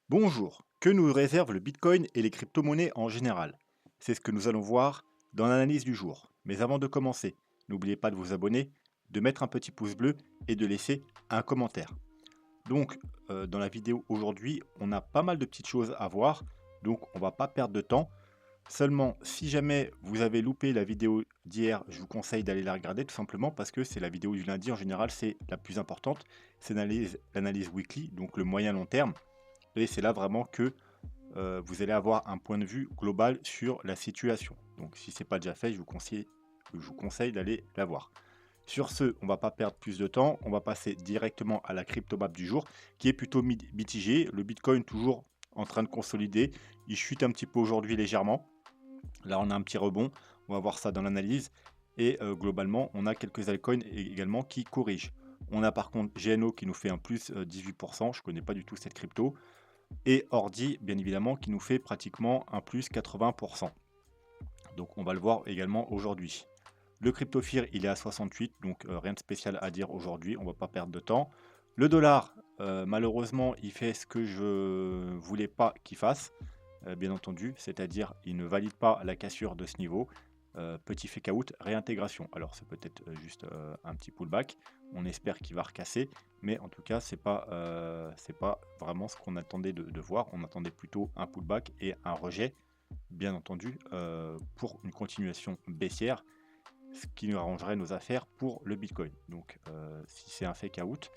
Bonjour, que nous réservent le Bitcoin et les crypto-monnaies en général? C'est ce que nous allons voir dans l'analyse du jour. Mais avant de commencer, n'oubliez pas de vous abonner, de mettre un petit pouce bleu et de laisser un commentaire. Donc, dans la vidéo aujourd'hui, on a pas mal de petites choses à voir, donc on va pas perdre de temps. Seulement, si jamais vous avez loupé la vidéo d'hier, je vous conseille d'aller la regarder tout simplement parce que c'est la vidéo du lundi en général, c'est la plus importante. C'est l'analyse weekly, donc le moyen long terme. Et c'est là vraiment que vous allez avoir un point de vue global sur la situation. Donc si ce n'est pas déjà fait, je vous conseille d'aller la voir. Sur ce, on ne va pas perdre plus de temps, on va passer directement à la crypto map du jour, qui est plutôt mitigée. Le Bitcoin toujours en train de consolider, il chute un petit peu aujourd'hui légèrement. Là, on a un petit rebond, on va voir ça dans l'analyse. Et globalement, on a quelques altcoins également qui corrigent. On a par contre GNO qui nous fait un plus 18%, je ne connais pas du tout cette crypto. Et Ordi, bien évidemment, qui nous fait pratiquement un plus 80%. Donc on va le voir également aujourd'hui. Le CryptoFear, il est à 68, donc rien de spécial à dire aujourd'hui, on va pas perdre de temps. Le dollar, malheureusement, il fait ce que je voulais pas qu'il fasse, bien entendu, c'est-à-dire il ne valide pas la cassure de ce niveau. Petit fake out, réintégration. Alors c'est peut-être juste un petit pullback. On espère qu'il va recasser, mais en tout cas c'est pas vraiment ce qu'on attendait de voir. On attendait plutôt un pullback et un rejet, bien entendu, pour une continuation baissière, ce qui nous arrangerait nos affaires pour le Bitcoin. Donc si c'est un fake out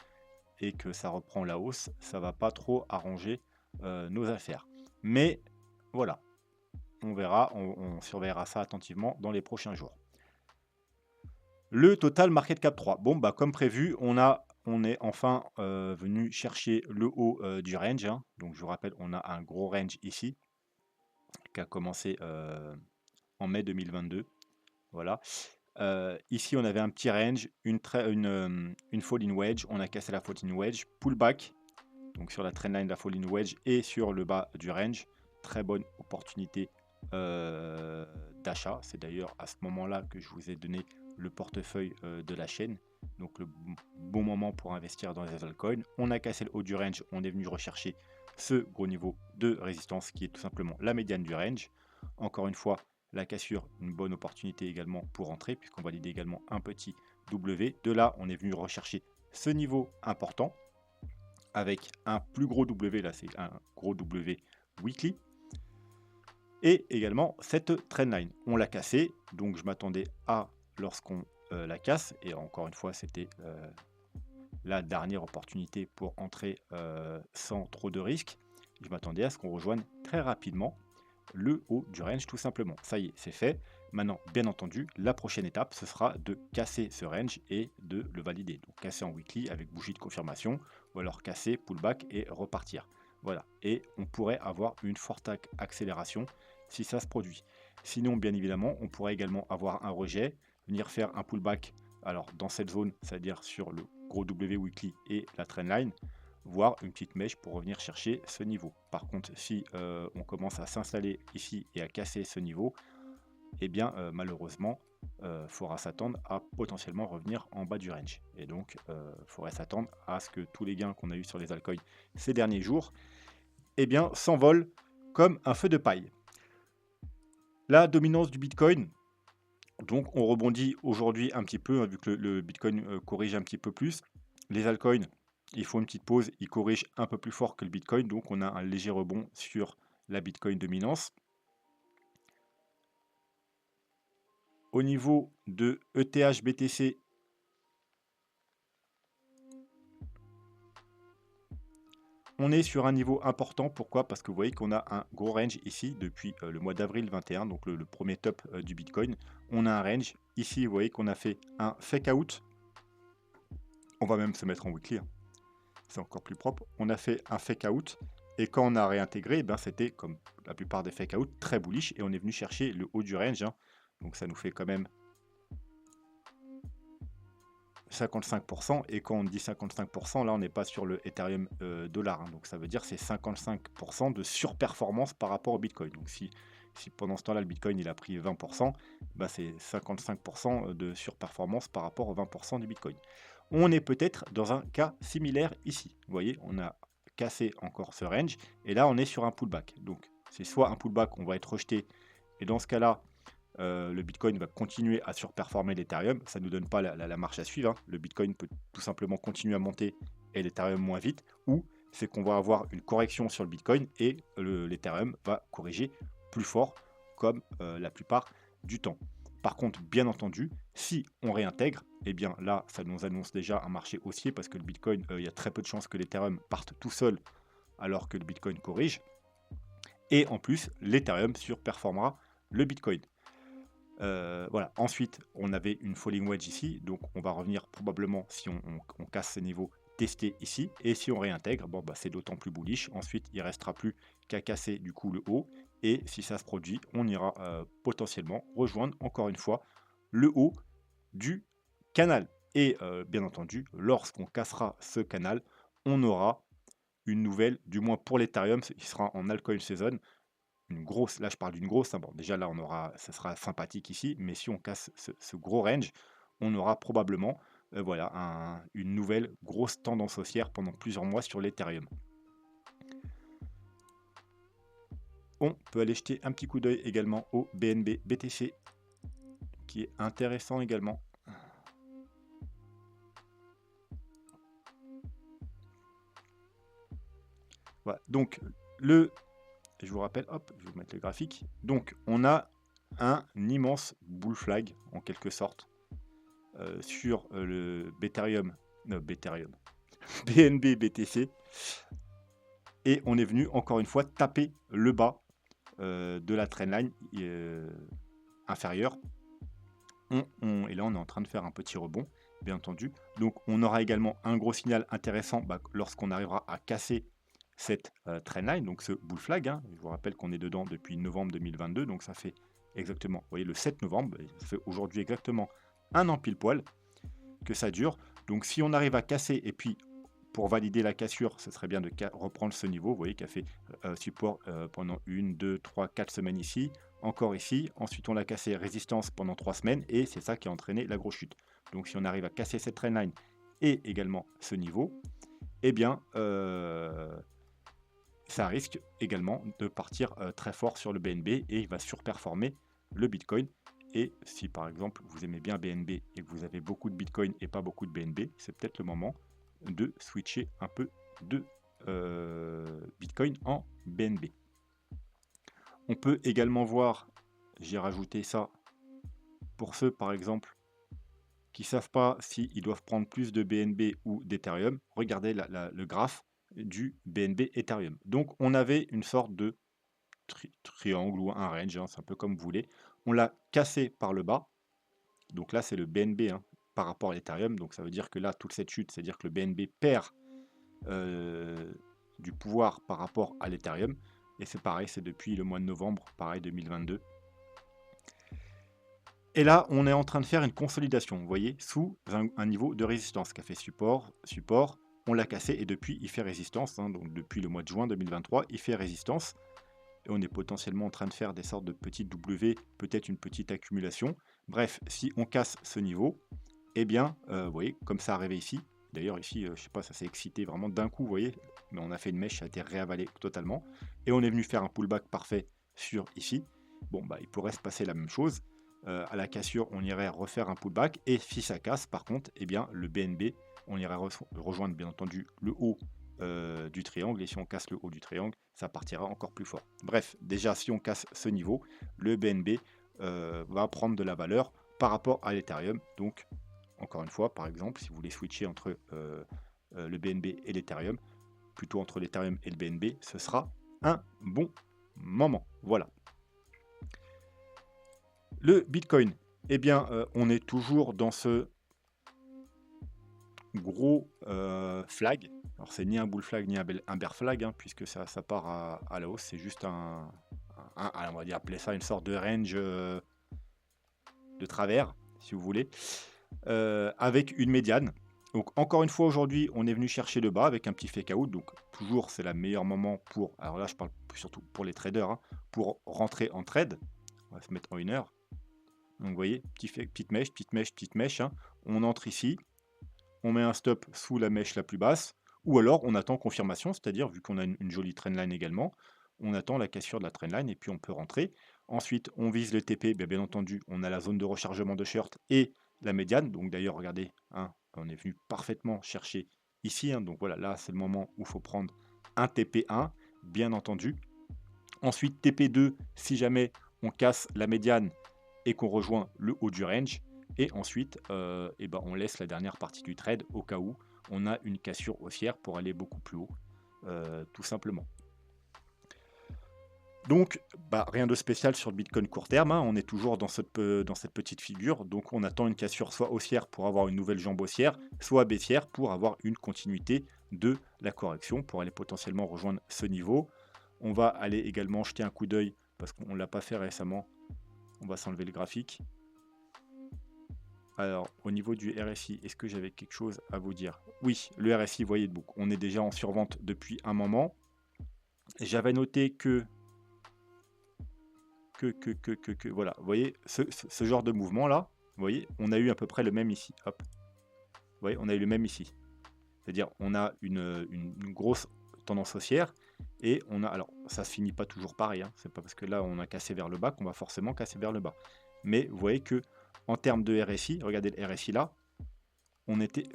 et que ça reprend la hausse, ça va pas trop arranger nos affaires. Mais voilà, on verra, on surveillera ça attentivement dans les prochains jours. Le total market cap 3. Bon, bah, comme prévu, on est enfin venu chercher le haut du range, hein. Donc, je vous rappelle, on a un gros range ici qui a commencé en mai 2022. Voilà. Ici, on avait un petit range, une fall in wedge. On a cassé la fall in wedge, pullback, donc sur la trendline de la fall in wedge et sur le bas du range. Très bonne opportunité d'achat. C'est d'ailleurs à ce moment-là que je vous ai donné le portefeuille de la chaîne. Donc le bon moment pour investir dans les altcoins. On a cassé le haut du range, on est venu rechercher ce gros niveau de résistance qui est tout simplement la médiane du range. Encore une fois, la cassure, une bonne opportunité également pour entrer puisqu'on valide également un petit W. De là, on est venu rechercher ce niveau important avec un plus gros W, là c'est un gros W weekly, et également cette trendline. On l'a cassé, donc je m'attendais à, lorsqu'on la casse, et encore une fois c'était la dernière opportunité pour entrer sans trop de risques, je m'attendais à ce qu'on rejoigne très rapidement le haut du range tout simplement. Ça y est, c'est fait. Maintenant, bien entendu, la prochaine étape, ce sera de casser ce range et de le valider. Donc casser en weekly avec bougie de confirmation, ou alors casser, pullback et repartir. Voilà. Et on pourrait avoir une forte accélération si ça se produit. Sinon, bien évidemment, on pourrait également avoir un rejet, venir faire un pullback, alors dans cette zone, c'est-à-dire sur le gros W weekly et la trendline, voire une petite mèche pour revenir chercher ce niveau. Par contre, si on commence à s'installer ici et à casser ce niveau, eh bien malheureusement, il faudra s'attendre à potentiellement revenir en bas du range. Et donc, il faudrait s'attendre à ce que tous les gains qu'on a eu sur les altcoins ces derniers jours, eh bien, s'envolent comme un feu de paille. La dominance du Bitcoin, donc on rebondit aujourd'hui un petit peu, hein, vu que le Bitcoin corrige un petit peu plus. Les altcoins, il faut une petite pause, ils corrigent un peu plus fort que le Bitcoin, donc on a un léger rebond sur la Bitcoin dominance. Au niveau de ETH BTC, on est sur un niveau important. Pourquoi? Parce que vous voyez qu'on a un gros range ici depuis le mois d'avril 21, donc le premier top du Bitcoin. On a un range. Ici, vous voyez qu'on a fait un fake out. On va même se mettre en weekly, hein. C'est encore plus propre. On a fait un fake out et quand on a réintégré, eh ben, c'était comme la plupart des fake out très bullish et on est venu chercher le haut du range, hein. Donc ça nous fait quand même 55%. Et quand on dit 55%, là on n'est pas sur le Ethereum dollar, hein. Donc ça veut dire c'est 55% de surperformance par rapport au Bitcoin. Donc si pendant ce temps-là le Bitcoin il a pris 20%, bah c'est 55% de surperformance par rapport au 20% du Bitcoin. On est peut-être dans un cas similaire ici. Vous voyez, on a casser encore ce range. Et là, on est sur un pullback. Donc, c'est soit un pullback, on va être rejeté. Et dans ce cas-là, le Bitcoin va continuer à surperformer l'Ethereum. Ça ne nous donne pas la marche à suivre, hein. Le Bitcoin peut tout simplement continuer à monter et l'Ethereum moins vite. Ou c'est qu'on va avoir une correction sur le Bitcoin et l'Ethereum va corriger plus fort, comme la plupart du temps. Par contre, bien entendu, si on réintègre, eh bien là, ça nous annonce déjà un marché haussier parce que le Bitcoin, il y a très peu de chances que l'Ethereum parte tout seul alors que le Bitcoin corrige. Et en plus, l'Ethereum surperformera le Bitcoin. Voilà. Ensuite, on avait une falling wedge ici, donc on va revenir probablement, si on casse ce niveau, tester ici. Et si on réintègre, bon, bah, c'est d'autant plus bullish. Ensuite, il ne restera plus qu'à casser du coup le haut. Et si ça se produit, on ira potentiellement rejoindre encore une fois le haut du canal. Et bien entendu, lorsqu'on cassera ce canal, on aura une nouvelle, du moins pour l'Ethereum, il sera en altcoin season, une grosse, là je parle d'une grosse, hein, bon, déjà là on aura, ça sera sympathique ici, mais si on casse ce gros range, on aura probablement voilà, une nouvelle grosse tendance haussière pendant plusieurs mois sur l'Ethereum. On peut aller jeter un petit coup d'œil également au BNB BTC, qui est intéressant également. Voilà, donc je vous rappelle, hop, je vais vous mettre le graphique. Donc on a un immense bull flag en quelque sorte sur le BNB BTC, et on est venu encore une fois taper le bas de la trendline inférieure. Et là on est en train de faire un petit rebond, bien entendu. Donc on aura également un gros signal intéressant lorsqu'on arrivera à casser cette trendline, donc ce bull flag, hein. Je vous rappelle qu'on est dedans depuis novembre 2022, donc ça fait exactement, vous voyez, le 7 novembre, ça fait aujourd'hui exactement un an pile poil que ça dure. Donc si on arrive à casser, et puis pour valider la cassure, ce serait bien de reprendre ce niveau, vous voyez, qui a fait support pendant 1, 2, 3, 4 semaines ici, encore ici, ensuite on l'a cassé résistance pendant 3 semaines, et c'est ça qui a entraîné la grosse chute. Donc si on arrive à casser cette trendline et également ce niveau, eh bien ça risque également de partir très fort sur le BNB, et il va surperformer le Bitcoin. Et si par exemple vous aimez bien BNB et que vous avez beaucoup de Bitcoin et pas beaucoup de BNB, c'est peut-être le moment de switcher un peu de Bitcoin en BNB. On peut également voir, j'ai rajouté ça pour ceux par exemple qui ne savent pas s'ils doivent prendre plus de BNB ou d'Ethereum. Regardez le graphe du BNB Ethereum. Donc on avait une sorte de triangle ou un range, hein, c'est un peu comme vous voulez. On l'a cassé par le bas. Donc là c'est le BNB, hein, par rapport à l'Ethereum. Donc ça veut dire que là toute cette chute, c'est-à-dire que le BNB perd du pouvoir par rapport à l'Ethereum. Et c'est pareil, c'est depuis le mois de novembre, pareil 2022. Et là, on est en train de faire une consolidation, vous voyez, sous un niveau de résistance qui a fait support, on l'a cassé et depuis il fait résistance, hein, donc depuis le mois de juin 2023, il fait résistance. Et on est potentiellement en train de faire des sortes de petites W, peut-être une petite accumulation. Bref, si on casse ce niveau, eh bien, vous voyez, comme ça arrivé ici, d'ailleurs ici, je sais pas, ça s'est excité vraiment d'un coup, vous voyez, mais on a fait une mèche, ça a été réavalé totalement, et on est venu faire un pullback parfait sur ici. Bon, bah, il pourrait se passer la même chose. À la cassure, on irait refaire un pullback, et si ça casse, par contre, eh bien, le BNB, on irait rejoindre bien entendu le haut du triangle, et si on casse le haut du triangle, ça partira encore plus fort. Bref, déjà, si on casse ce niveau, le BNB va prendre de la valeur par rapport à l'Ethereum. Donc, encore une fois, par exemple, si vous voulez switcher entre le BNB et l'Ethereum, plutôt entre l'Ethereum et le BNB, ce sera un bon moment. Voilà. Le Bitcoin, eh bien, on est toujours dans ce gros flag. Alors, c'est ni un bull flag ni un bear flag, hein, puisque ça part à la hausse. C'est juste on va dire, appeler ça une sorte de range de travers, si vous voulez, avec une médiane. Donc encore une fois aujourd'hui, on est venu chercher le bas avec un petit fake out. Donc toujours c'est le meilleur moment pour, alors là je parle surtout pour les traders, hein, pour rentrer en trade. On va se mettre en 1 heure. Donc vous voyez, petite mèche, hein. On entre ici, on met un stop sous la mèche la plus basse, Ou alors on attend confirmation, c'est-à-dire vu qu'on a une jolie trendline également, on attend la cassure de la trendline et puis on peut rentrer. Ensuite, on vise le TP, bien entendu, on a la zone de rechargement de short et la médiane. Donc d'ailleurs, regardez, hein, on est venu parfaitement chercher ici, hein. Donc voilà, là c'est le moment où il faut prendre un TP1, bien entendu. Ensuite, TP2, si jamais on casse la médiane et qu'on rejoint le haut du range. Et ensuite, eh ben, on laisse la dernière partie du trade au cas où on a une cassure haussière pour aller beaucoup plus haut, tout simplement. Donc, bah, rien de spécial sur le Bitcoin court terme, hein. On est toujours dans cette petite figure. Donc, on attend une cassure soit haussière pour avoir une nouvelle jambe haussière, soit baissière pour avoir une continuité de la correction, pour aller potentiellement rejoindre ce niveau. On va aller également jeter un coup d'œil, parce qu'on ne l'a pas fait récemment. On va s'enlever le graphique. Alors, au niveau du RSI, est-ce que j'avais quelque chose à vous dire? Oui, le RSI, voyez, donc on est déjà en survente depuis un moment. J'avais noté voilà, vous voyez, ce genre de mouvement-là, vous voyez, on a eu à peu près le même ici. Hop, vous voyez, on a eu le même ici. C'est-à-dire, on a une grosse tendance haussière et on a, alors, ça se finit pas toujours pareil, hein. C'est pas parce que là, on a cassé vers le bas qu'on va forcément casser vers le bas. Mais vous voyez que en termes de RSI, regardez le RSI là,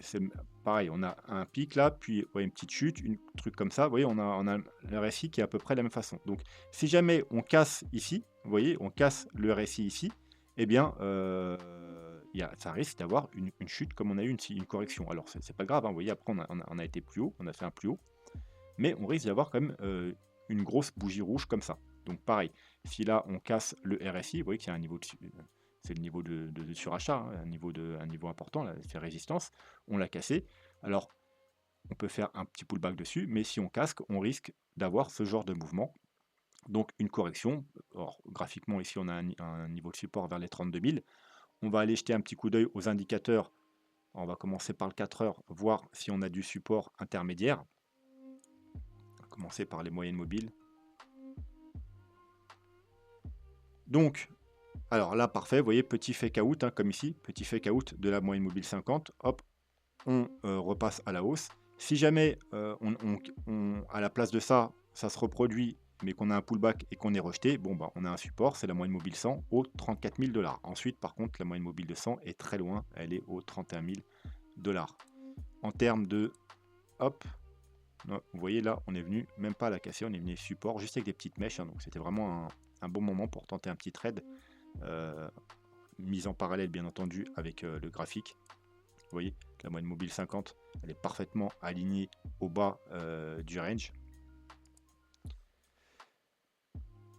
c'est pareil, on a un pic là, puis ouais, une petite chute, un truc comme ça. Vous voyez, on a le RSI qui est à peu près de la même façon. Donc, si jamais on casse ici, vous voyez, on casse le RSI ici, eh bien, ça risque d'avoir une chute comme on a eu une correction. Alors, c'est pas grave, hein, vous voyez, après, on a été plus haut, on a fait un plus haut, mais on risque d'avoir quand même une grosse bougie rouge comme ça. Donc, pareil, si là, on casse le RSI, vous voyez qu'il y a un niveau dessus. C'est le niveau de surachat, hein, un niveau important, là, c'est résistance. On l'a cassé. Alors, on peut faire un petit pullback dessus, mais si on casque, on risque d'avoir ce genre de mouvement. Donc, une correction. Alors, graphiquement, ici, on a un niveau de support vers les 32 000. On va aller jeter un petit coup d'œil aux indicateurs. On va commencer par le 4 heures, voir si on a du support intermédiaire. On va commencer par les moyennes mobiles. Donc, alors là, parfait, vous voyez, petit fake out, hein, comme ici, petit fake out de la moyenne mobile 50, hop, on repasse à la hausse. Si jamais à la place de ça, ça se reproduit, mais qu'on a un pullback et qu'on est rejeté, bon, bah, on a un support, c'est la moyenne mobile 100 aux 34 000 $. Ensuite, par contre, la moyenne mobile de 100 est très loin, elle est aux 31 000 $. En termes de, hop, vous voyez là, on est venu, même pas à la casser, on est venu support, juste avec des petites mèches, hein, donc c'était vraiment un bon moment pour tenter un petit trade. Mise en parallèle bien entendu avec le graphique. Vous voyez, la moyenne mobile 50, elle est parfaitement alignée au bas du range.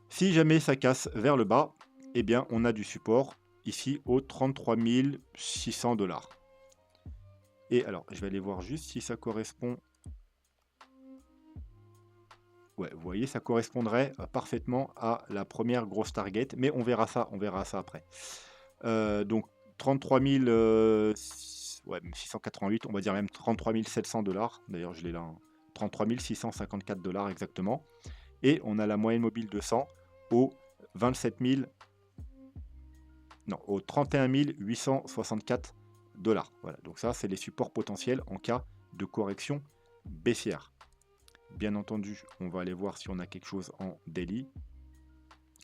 Si jamais ça casse vers le bas, eh bien on a du support ici aux 33 600 $. Et alors, je vais aller voir juste si ça correspond. Ouais, vous voyez, ça correspondrait parfaitement à la première grosse target, mais on verra ça après. Donc 33 000, ouais, 688, on va dire même 33 700 $. D'ailleurs, je l'ai là, hein. 33 654 $ exactement. Et on a la moyenne mobile de 100 aux 27 000, non, aux 31 864 $. Voilà, donc ça, c'est les supports potentiels en cas de correction baissière. Bien entendu, on va aller voir si on a quelque chose en daily.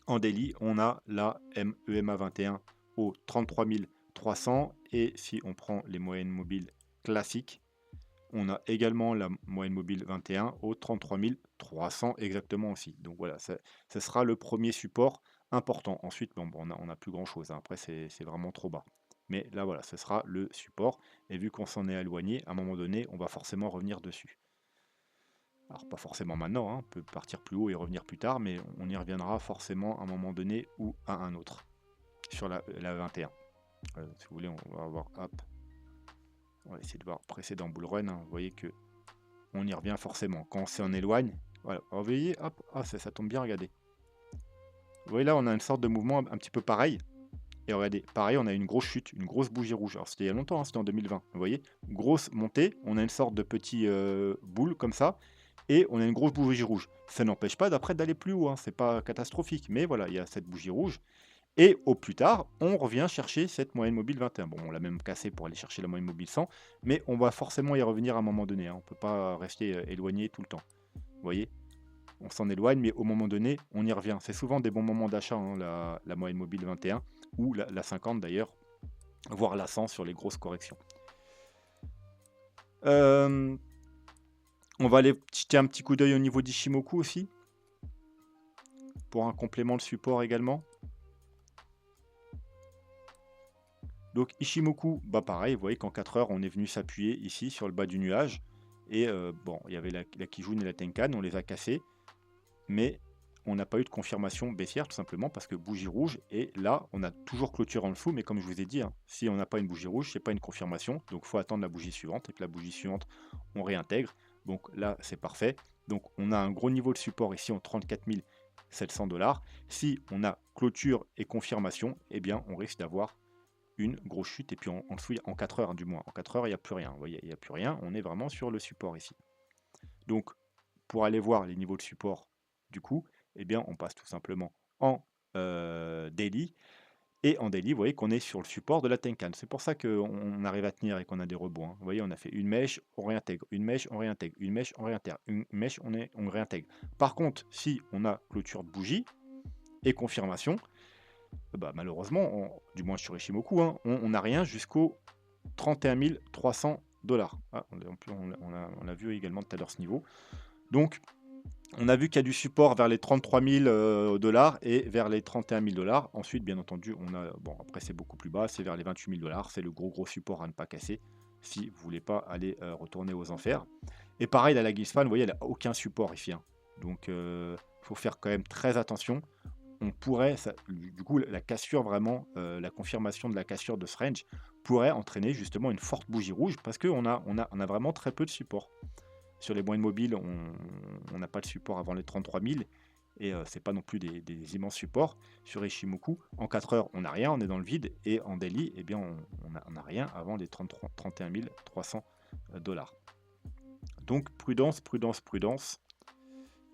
En daily, on a la EMA 21 aux 33 300. Et si on prend les moyennes mobiles classiques, on a également la moyenne mobile 21 aux 33 300 exactement aussi. Donc voilà, ce sera le premier support important. Ensuite, bon, on n'a plus grand chose, hein. Après, c'est vraiment trop bas. Mais là, voilà, ce sera le support. Et vu qu'on s'en est éloigné, à un moment donné, on va forcément revenir dessus. Alors pas forcément maintenant, hein, on peut partir plus haut et revenir plus tard, mais on y reviendra forcément à un moment donné ou à un autre. Sur la 21. Si vous voulez, on va avoir, hop, on va essayer de voir précédent bull run, hein. Vous voyez que on y revient forcément. Quand on s'en éloigne, voilà, vous voyez, hop, ça tombe bien, regardez. Vous voyez là, on a une sorte de mouvement un petit peu pareil. Et regardez, pareil, on a une grosse chute, une grosse bougie rouge. Alors c'était il y a longtemps, hein, c'était en 2020. Vous voyez, grosse montée, on a une sorte de petit boule comme ça, et on a une grosse bougie rouge. Ça n'empêche pas d'après d'aller plus haut, hein, c'est pas catastrophique, mais voilà, il y a cette bougie rouge. Et au plus tard, on revient chercher cette moyenne mobile 21. Bon, on l'a même cassé pour aller chercher la moyenne mobile 100, mais on va forcément y revenir à un moment donné, hein. On ne peut pas rester éloigné tout le temps. Vous voyez? On s'en éloigne, mais au moment donné, on y revient. C'est souvent des bons moments d'achat, hein, la moyenne mobile 21 ou la 50 d'ailleurs, voire la 100 sur les grosses corrections. On va aller jeter un petit coup d'œil au niveau d'Ishimoku aussi, pour un complément de support également. Donc Ishimoku, bah pareil, vous voyez qu'en 4 heures, on est venu s'appuyer ici sur le bas du nuage. Et bon, il y avait la Kijun et la Tenkan, on les a cassés, mais on n'a pas eu de confirmation baissière, tout simplement parce que bougie rouge, et là, on a toujours clôturé en dessous, mais comme je vous ai dit, hein, si on n'a pas une bougie rouge, c'est pas une confirmation, donc il faut attendre la bougie suivante, et que la bougie suivante, on réintègre. Donc là, c'est parfait. Donc on a un gros niveau de support ici en 34 700 $. Si on a clôture et confirmation, eh bien, on risque d'avoir une grosse chute, et puis en dessous, en 4 heures, hein, du moins. En 4 heures, il n'y a plus rien. Vous voyez, il n'y a plus rien. On est vraiment sur le support ici. Donc, pour aller voir les niveaux de support du coup, eh bien, on passe tout simplement en daily. Et en daily, vous voyez qu'on est sur le support de la Tenkan. C'est pour ça qu'on arrive à tenir et qu'on a des rebonds, hein. Vous voyez, on a fait une mèche, on réintègre, une mèche, on réintègre, une mèche, on réintègre, une mèche, on réintègre. Par contre, si on a clôture de bougie et confirmation, bah, malheureusement, du moins sur Ishimoku, hein, on n'a rien jusqu'au 31 300 $. Ah, on a vu également tout à l'heure ce niveau. Donc, on a vu qu'il y a du support vers les 33 000 $ et vers les 31 000 $. Ensuite, bien entendu, on a, bon, après c'est beaucoup plus bas, c'est vers les 28 000 $. C'est le gros support à ne pas casser si vous voulez pas aller retourner aux enfers. Et pareil, la Ginspan, vous voyez, elle n'a aucun support ici, hein. Donc, il faut faire quand même très attention. On pourrait, du coup, la cassure vraiment, la confirmation de la cassure de ce range pourrait entraîner justement une forte bougie rouge parce qu'on a vraiment très peu de support. Sur les moyennes mobiles, on n'a pas de support avant les 33 000 et c'est pas non plus des immenses supports. Sur Ishimoku, en 4 heures, on n'a rien, on est dans le vide, et en daily, eh bien, on a rien avant les 31 300 $. Donc prudence, prudence, prudence.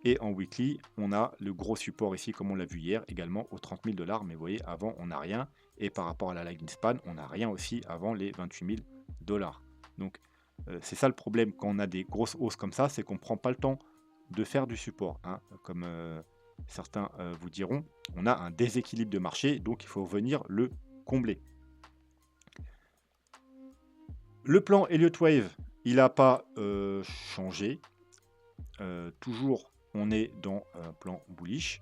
Et en weekly, on a le gros support ici, comme on l'a vu hier, également aux 30 000 $. Mais vous voyez, avant, on n'a rien. Et par rapport à la lagging span, on n'a rien aussi avant les 28 000 $. Donc, c'est ça le problème quand on a des grosses hausses comme ça, c'est qu'on ne prend pas le temps de faire du support, hein. Comme certains vous diront, on a un déséquilibre de marché, donc il faut venir le combler. Le plan Elliott Wave, il n'a pas changé. Toujours, on est dans un plan bullish.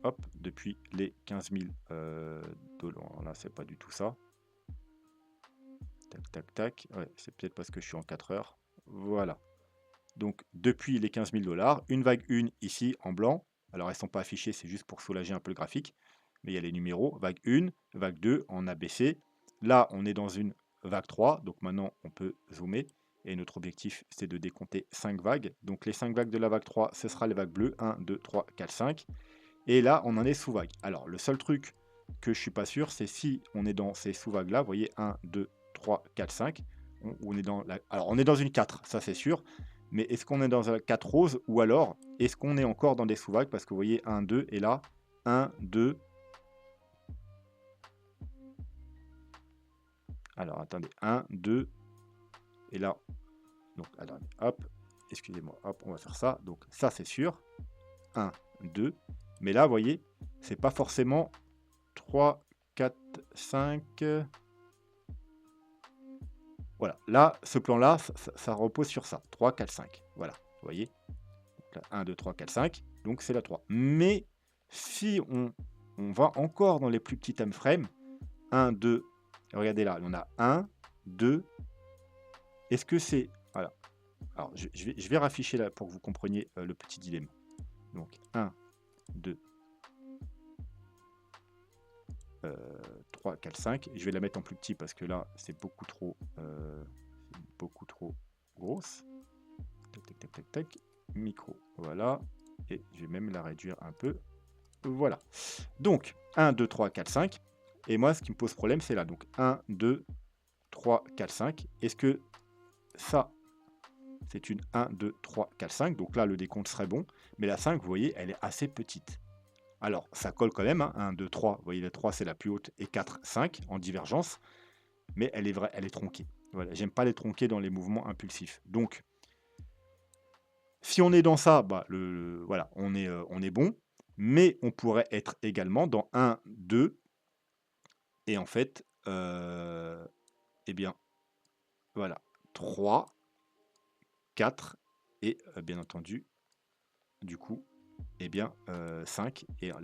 Hop, depuis les 15 000 $. Là, c'est pas du tout ça. Tac, tac, tac. Ouais, c'est peut-être parce que je suis en 4 heures. Voilà. Donc, depuis les 15 000 $, une vague 1 ici en blanc. Alors, elles ne sont pas affichées, c'est juste pour soulager un peu le graphique. Mais il y a les numéros. Vague 1, vague 2 en ABC. Là, on est dans une vague 3. Donc, maintenant, on peut zoomer. Et notre objectif, c'est de décompter 5 vagues. Donc, les 5 vagues de la vague 3, ce sera les vagues bleues. 1, 2, 3, 4, 5. Et là, on en est sous vague. Alors, le seul truc que je ne suis pas sûr, c'est si on est dans ces sous-vagues-là. Vous voyez, 1, 2, 3, 4, 5. On est dans alors, on est dans une 4, ça c'est sûr. Mais est-ce qu'on est dans un 4 rose, ou alors est-ce qu'on est encore dans des sous-vagues? Parce que vous voyez 1, 2, et là, 1, 2. Alors, attendez, 1, 2, et là. Donc, attendez, hop, excusez-moi, hop, on va faire ça. Donc, ça c'est sûr. 1, 2. Mais là, vous voyez, c'est pas forcément 3, 4, 5. Voilà, là, ce plan-là, ça repose sur ça. 3, 4, 5. Voilà, vous voyez. Donc là, 1, 2, 3, 4, 5. Donc c'est la 3. Mais si on va encore dans les plus petits time frames, 1, 2, regardez là, on a 1, 2. Est-ce que c'est... Voilà. Alors, je vais rafficher là pour que vous compreniez le petit dilemme. Donc 1, 2, 3, 4, 5. Je vais la mettre en plus petit parce que là, c'est beaucoup trop grosse. Tac, tac, tac, tac, tac. Micro, voilà. Et je vais même la réduire un peu. Voilà. Donc, 1, 2, 3, 4, 5. Et moi, ce qui me pose problème, c'est là. Donc, 1, 2, 3, 4, 5. Est-ce que ça, c'est une 1, 2, 3, 4, 5. Donc là, le décompte serait bon. Mais la 5, vous voyez, elle est assez petite. Alors, ça colle quand même, hein, 1, 2, 3. Vous voyez, la 3, c'est la plus haute, et 4, 5 en divergence, mais elle est tronquée. Voilà, j'aime pas les tronquer dans les mouvements impulsifs. Donc, si on est dans ça, bah, voilà, on est bon, mais on pourrait être également dans 1, 2, et en fait, eh bien, voilà, 3, 4, et bien entendu, du coup, eh bien, 5, et on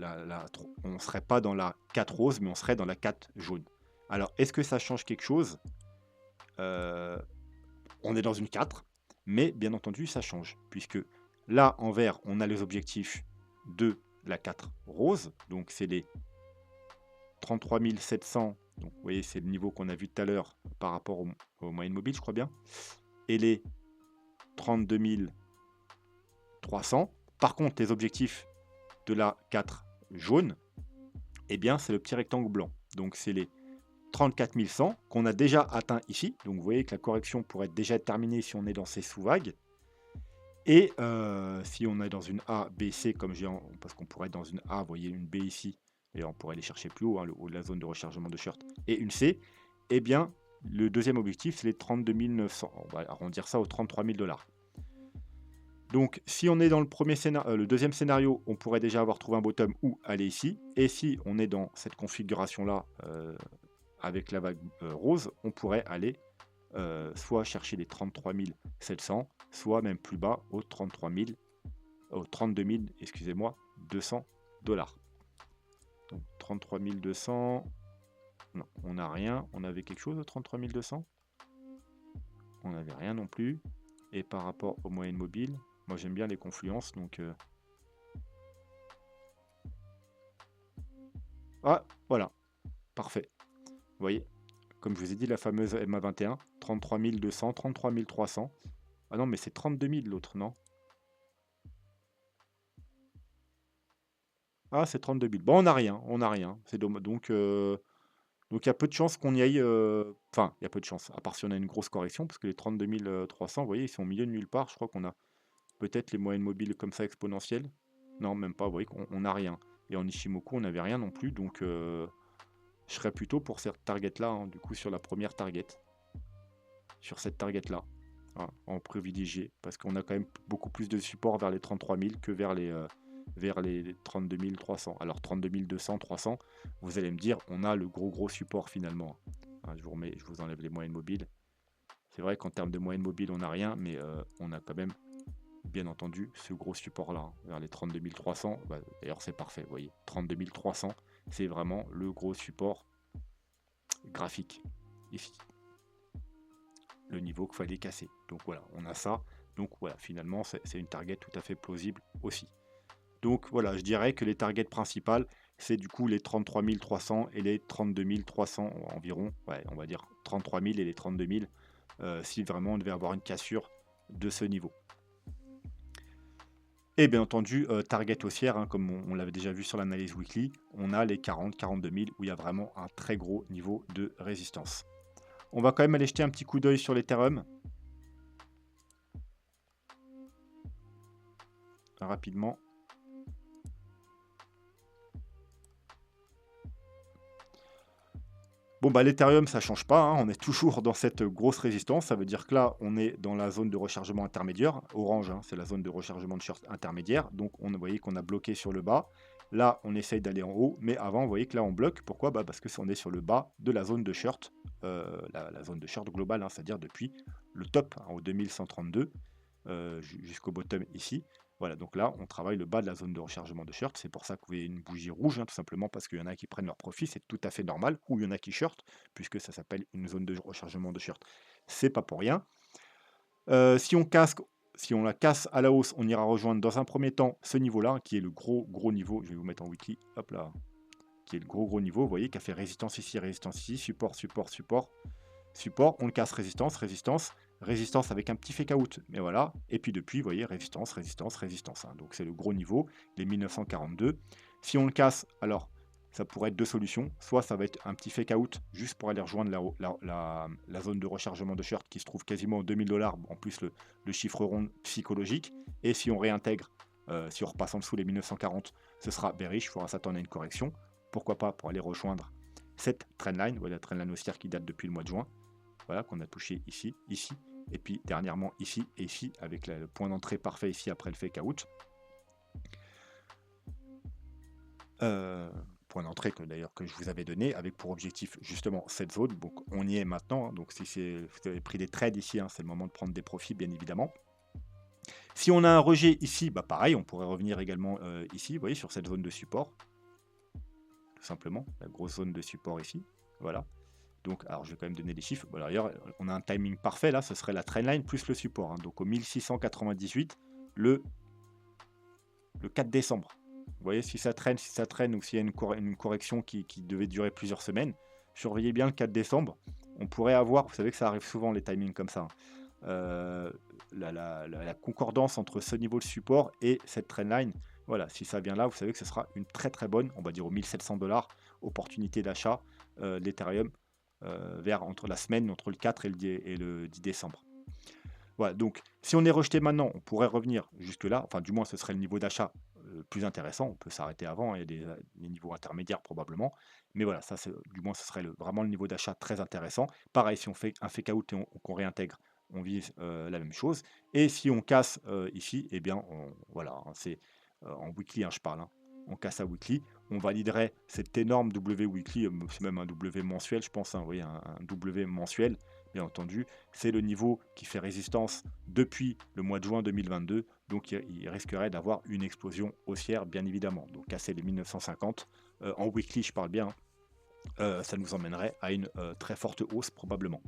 ne serait pas dans la 4 rose, mais on serait dans la 4 jaune. Alors, est-ce que ça change quelque chose? Heu, on est dans une 4, mais bien entendu, ça change, puisque là, en vert, on a les objectifs de la 4 rose, donc c'est les 33 700, donc vous voyez, c'est le niveau qu'on a vu tout à l'heure par rapport aux moyennes mobiles, je crois bien, et les 32 300. Par contre, les objectifs de la 4 jaune, eh bien, c'est le petit rectangle blanc. Donc, c'est les 34 100 qu'on a déjà atteint ici. Donc, vous voyez que la correction pourrait déjà être terminée si on est dans ces sous-vagues. Et si on est dans une A, B, C, comme parce qu'on pourrait être dans une A, vous voyez une B ici, et on pourrait aller chercher plus haut, hein, le haut de la zone de rechargement de shirt, et une C, eh bien, le deuxième objectif, c'est les 32 900. On va arrondir ça aux 33 000 $. Donc, si on est dans le deuxième scénario, on pourrait déjà avoir trouvé un bottom ou aller ici. Et si on est dans cette configuration-là, avec la vague rose, on pourrait aller soit chercher les 33 700, soit même plus bas aux 32 000, excusez-moi, 200 $. Donc 33 200, non, on n'a rien. On avait quelque chose au 33 200? On n'avait rien non plus. Et par rapport aux moyennes mobiles, moi j'aime bien les confluences, donc ah, voilà, parfait. Vous voyez, comme je vous ai dit, la fameuse MA21, 33 200, 33 300. Ah non, mais c'est 32 000 l'autre, non? Ah, c'est 32 000. Bon, on n'a rien, on n'a rien. C'est dommage. Donc il y a peu de chances qu'on y aille. Enfin, il y a peu de chances, à part si on a une grosse correction, parce que les 32 300, vous voyez, ils sont au milieu de nulle part. Je crois qu'on a peut-être les moyennes mobiles comme ça exponentielles. Non, même pas, vous voyez qu'on n'a rien. Et en Ishimoku, on n'avait rien non plus, donc je serais plutôt pour cette target-là, hein, du coup, sur la première target. Sur cette target-là, hein, en privilégié, parce qu'on a quand même beaucoup plus de support vers les 33 000 que vers les 32 300. Alors 32 200, 300, vous allez me dire, on a le gros support finalement. Hein, je vous enlève les moyennes mobiles. C'est vrai qu'en termes de moyenne mobile, on n'a rien, mais on a quand même, bien entendu, ce gros support-là, hein, vers les 32 300. Bah, d'ailleurs, c'est parfait, vous voyez. 32 300, c'est vraiment le gros support graphique, ici. Le niveau qu'il fallait casser. Donc voilà, on a ça. Donc voilà, finalement, c'est une target tout à fait plausible aussi. Donc voilà, je dirais que les targets principales, c'est du coup les 33 300 et les 32 300 environ. Ouais, on va dire 33 000 et les 32 000, si vraiment on devait avoir une cassure de ce niveau. Et bien entendu, target haussière, hein, comme on l'avait déjà vu sur l'analyse weekly, on a les 40-42 000 où il y a vraiment un très gros niveau de résistance. On va quand même aller jeter un petit coup d'œil sur l'Ethereum. Rapidement. Bon, bah, l'Ethereum, ça change pas, hein, on est toujours dans cette grosse résistance. Ça veut dire que là, on est dans la zone de rechargement intermédiaire. Orange, hein, c'est la zone de rechargement de short intermédiaire. Donc, vous voyez qu'on a bloqué sur le bas. Là, on essaye d'aller en haut. Mais avant, vous voyez que là, on bloque. Pourquoi? Bah, parce que on est sur le bas de la zone de short. La zone de short globale, hein, c'est-à-dire depuis le top, hein, au 2132 jusqu'au bottom ici. Voilà, donc là, on travaille le bas de la zone de rechargement de short. C'est pour ça que vous voyez une bougie rouge, hein, tout simplement parce qu'il y en a qui prennent leur profit, c'est tout à fait normal. Ou il y en a qui short, puisque ça s'appelle une zone de rechargement de short. C'est pas pour rien. Si on la casse à la hausse, on ira rejoindre dans un premier temps ce niveau-là, qui est le gros niveau. Je vais vous mettre en wiki, hop là, qui est le gros niveau. Vous voyez, qui a fait résistance ici, support, support, support. Support, on le casse, résistance, résistance, résistance avec un petit fake out, mais voilà. Et puis depuis, vous voyez, résistance, résistance, résistance. Hein. Donc c'est le gros niveau, les 1942. Si on le casse, alors ça pourrait être deux solutions. Soit ça va être un petit fake out juste pour aller rejoindre la zone de rechargement de short qui se trouve quasiment aux 2000 $, en plus le chiffre rond psychologique. Et si on réintègre Si on repasse en dessous les 1940, ce sera bearish, il faudra s'attendre à une correction. Pourquoi pas pour aller rejoindre cette trendline, voilà, la trendline haussière qui date depuis le mois de juin, voilà, qu'on a touché ici, ici, et puis dernièrement ici et ici, avec le point d'entrée parfait ici après le fake out. Point d'entrée que d'ailleurs que je vous avais donné, avec pour objectif justement cette zone. Donc on y est maintenant, hein. Donc si vous avez pris des trades ici, hein, c'est le moment de prendre des profits bien évidemment. Si on a un rejet ici, bah pareil, on pourrait revenir également ici, vous voyez, sur cette zone de support. Tout simplement, la grosse zone de support ici. Voilà. Donc, alors je vais quand même donner des chiffres. Bon, d'ailleurs, on a un timing parfait là, ce serait la trendline plus le support. Hein. Donc au 1698, le 4 décembre. Vous voyez, si ça traîne ou s'il y a une correction qui devait durer plusieurs semaines, surveillez bien le 4 décembre. On pourrait avoir, vous savez que ça arrive souvent les timings comme ça, hein, la concordance entre ce niveau de support et cette trendline. Voilà, si ça vient là, vous savez que ce sera une très très bonne, on va dire aux 1700 $, opportunité d'achat de l'Ethereum vers entre la semaine entre le 4 et le 10 décembre. Voilà, donc si on est rejeté maintenant, on pourrait revenir jusque-là, enfin du moins ce serait le niveau d'achat plus intéressant, on peut s'arrêter avant, il y a des niveaux intermédiaires probablement, mais voilà, ça du moins ce serait vraiment le niveau d'achat très intéressant. Pareil, si on fait un fake out et qu'on réintègre, on vise la même chose, et si on casse ici, eh bien voilà, hein, c'est en weekly, hein, je parle, hein. On casse à weekly, on validerait cet énorme W weekly, c'est même un W mensuel je pense, hein, vous voyez, un W mensuel, bien entendu, c'est le niveau qui fait résistance depuis le mois de juin 2022, donc il risquerait d'avoir une explosion haussière, bien évidemment. Donc casser les 1950, en weekly je parle bien, ça nous emmènerait à une très forte hausse probablement.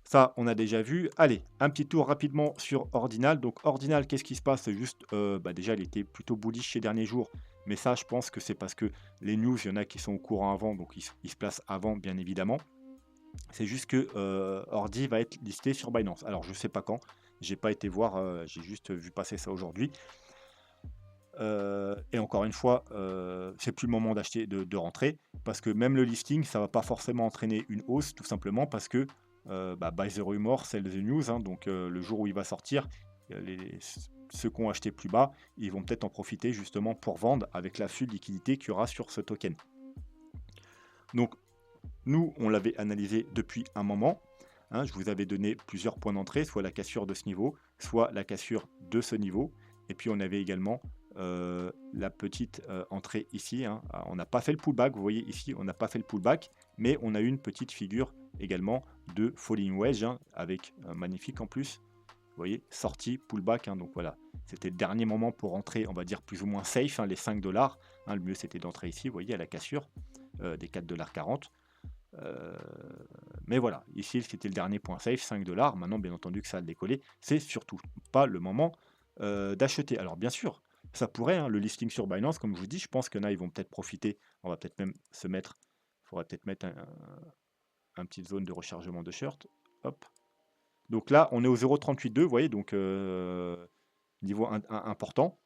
Ça, on a déjà vu. Allez, un petit tour rapidement sur Ordinal. Donc Ordinal, qu'est-ce qui se passe? C'est juste, déjà, il était plutôt bullish ces derniers jours. Mais ça, je pense que c'est parce que les news, il y en a qui sont au courant avant, donc ils se placent avant, bien évidemment. C'est juste que Ordi va être listé sur Binance. Alors, je sais pas quand. J'ai pas été voir, j'ai juste vu passer ça aujourd'hui. Et encore une fois, c'est plus le moment d'acheter, de rentrer, parce que même le listing, ça va pas forcément entraîner une hausse, tout simplement parce que buy the rumor, sell the news, hein, donc le jour où il va sortir, ceux qui ont acheté plus bas, ils vont peut-être en profiter justement pour vendre avec l'afflux de liquidité qu'il y aura sur ce token. Donc nous, on l'avait analysé depuis un moment. Hein, je vous avais donné plusieurs points d'entrée, soit la cassure de ce niveau, soit la cassure de ce niveau. Et puis on avait également la petite entrée ici. Hein. On n'a pas fait le pullback, vous voyez ici, on n'a pas fait le pullback, mais on a eu une petite figure également de falling wedge, hein, avec magnifique en plus. Vous voyez, sortie, pullback, hein, donc voilà. C'était le dernier moment pour rentrer, on va dire plus ou moins safe, hein, les 5 $. Hein, le mieux c'était d'entrer ici, vous voyez, à la cassure des 4,40 $. Mais voilà, ici c'était le dernier point safe, 5 $. Maintenant, bien entendu que ça a décollé, c'est surtout pas le moment d'acheter. Alors bien sûr, ça pourrait, hein, le listing sur Binance, comme je vous dis, je pense qu'il y en a, ils vont peut-être profiter. On va peut-être même se mettre, il faudra peut-être mettre un petite zone de rechargement de shirt. Hop. Donc là, on est au 0,382, vous voyez, donc niveau important.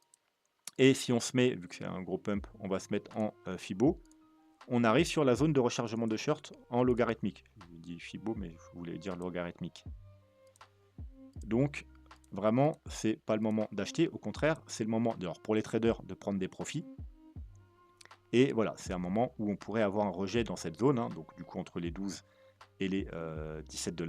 Et si on se met, vu que c'est un gros pump, on va se mettre en Fibo. On arrive sur la zone de rechargement de shirt en logarithmique. Je dis Fibo, mais je voulais dire logarithmique. Donc, vraiment, c'est pas le moment d'acheter. Au contraire, c'est le moment, alors pour les traders, de prendre des profits. Et voilà, c'est un moment où on pourrait avoir un rejet dans cette zone, hein, donc du coup entre les 12 et les 17 $.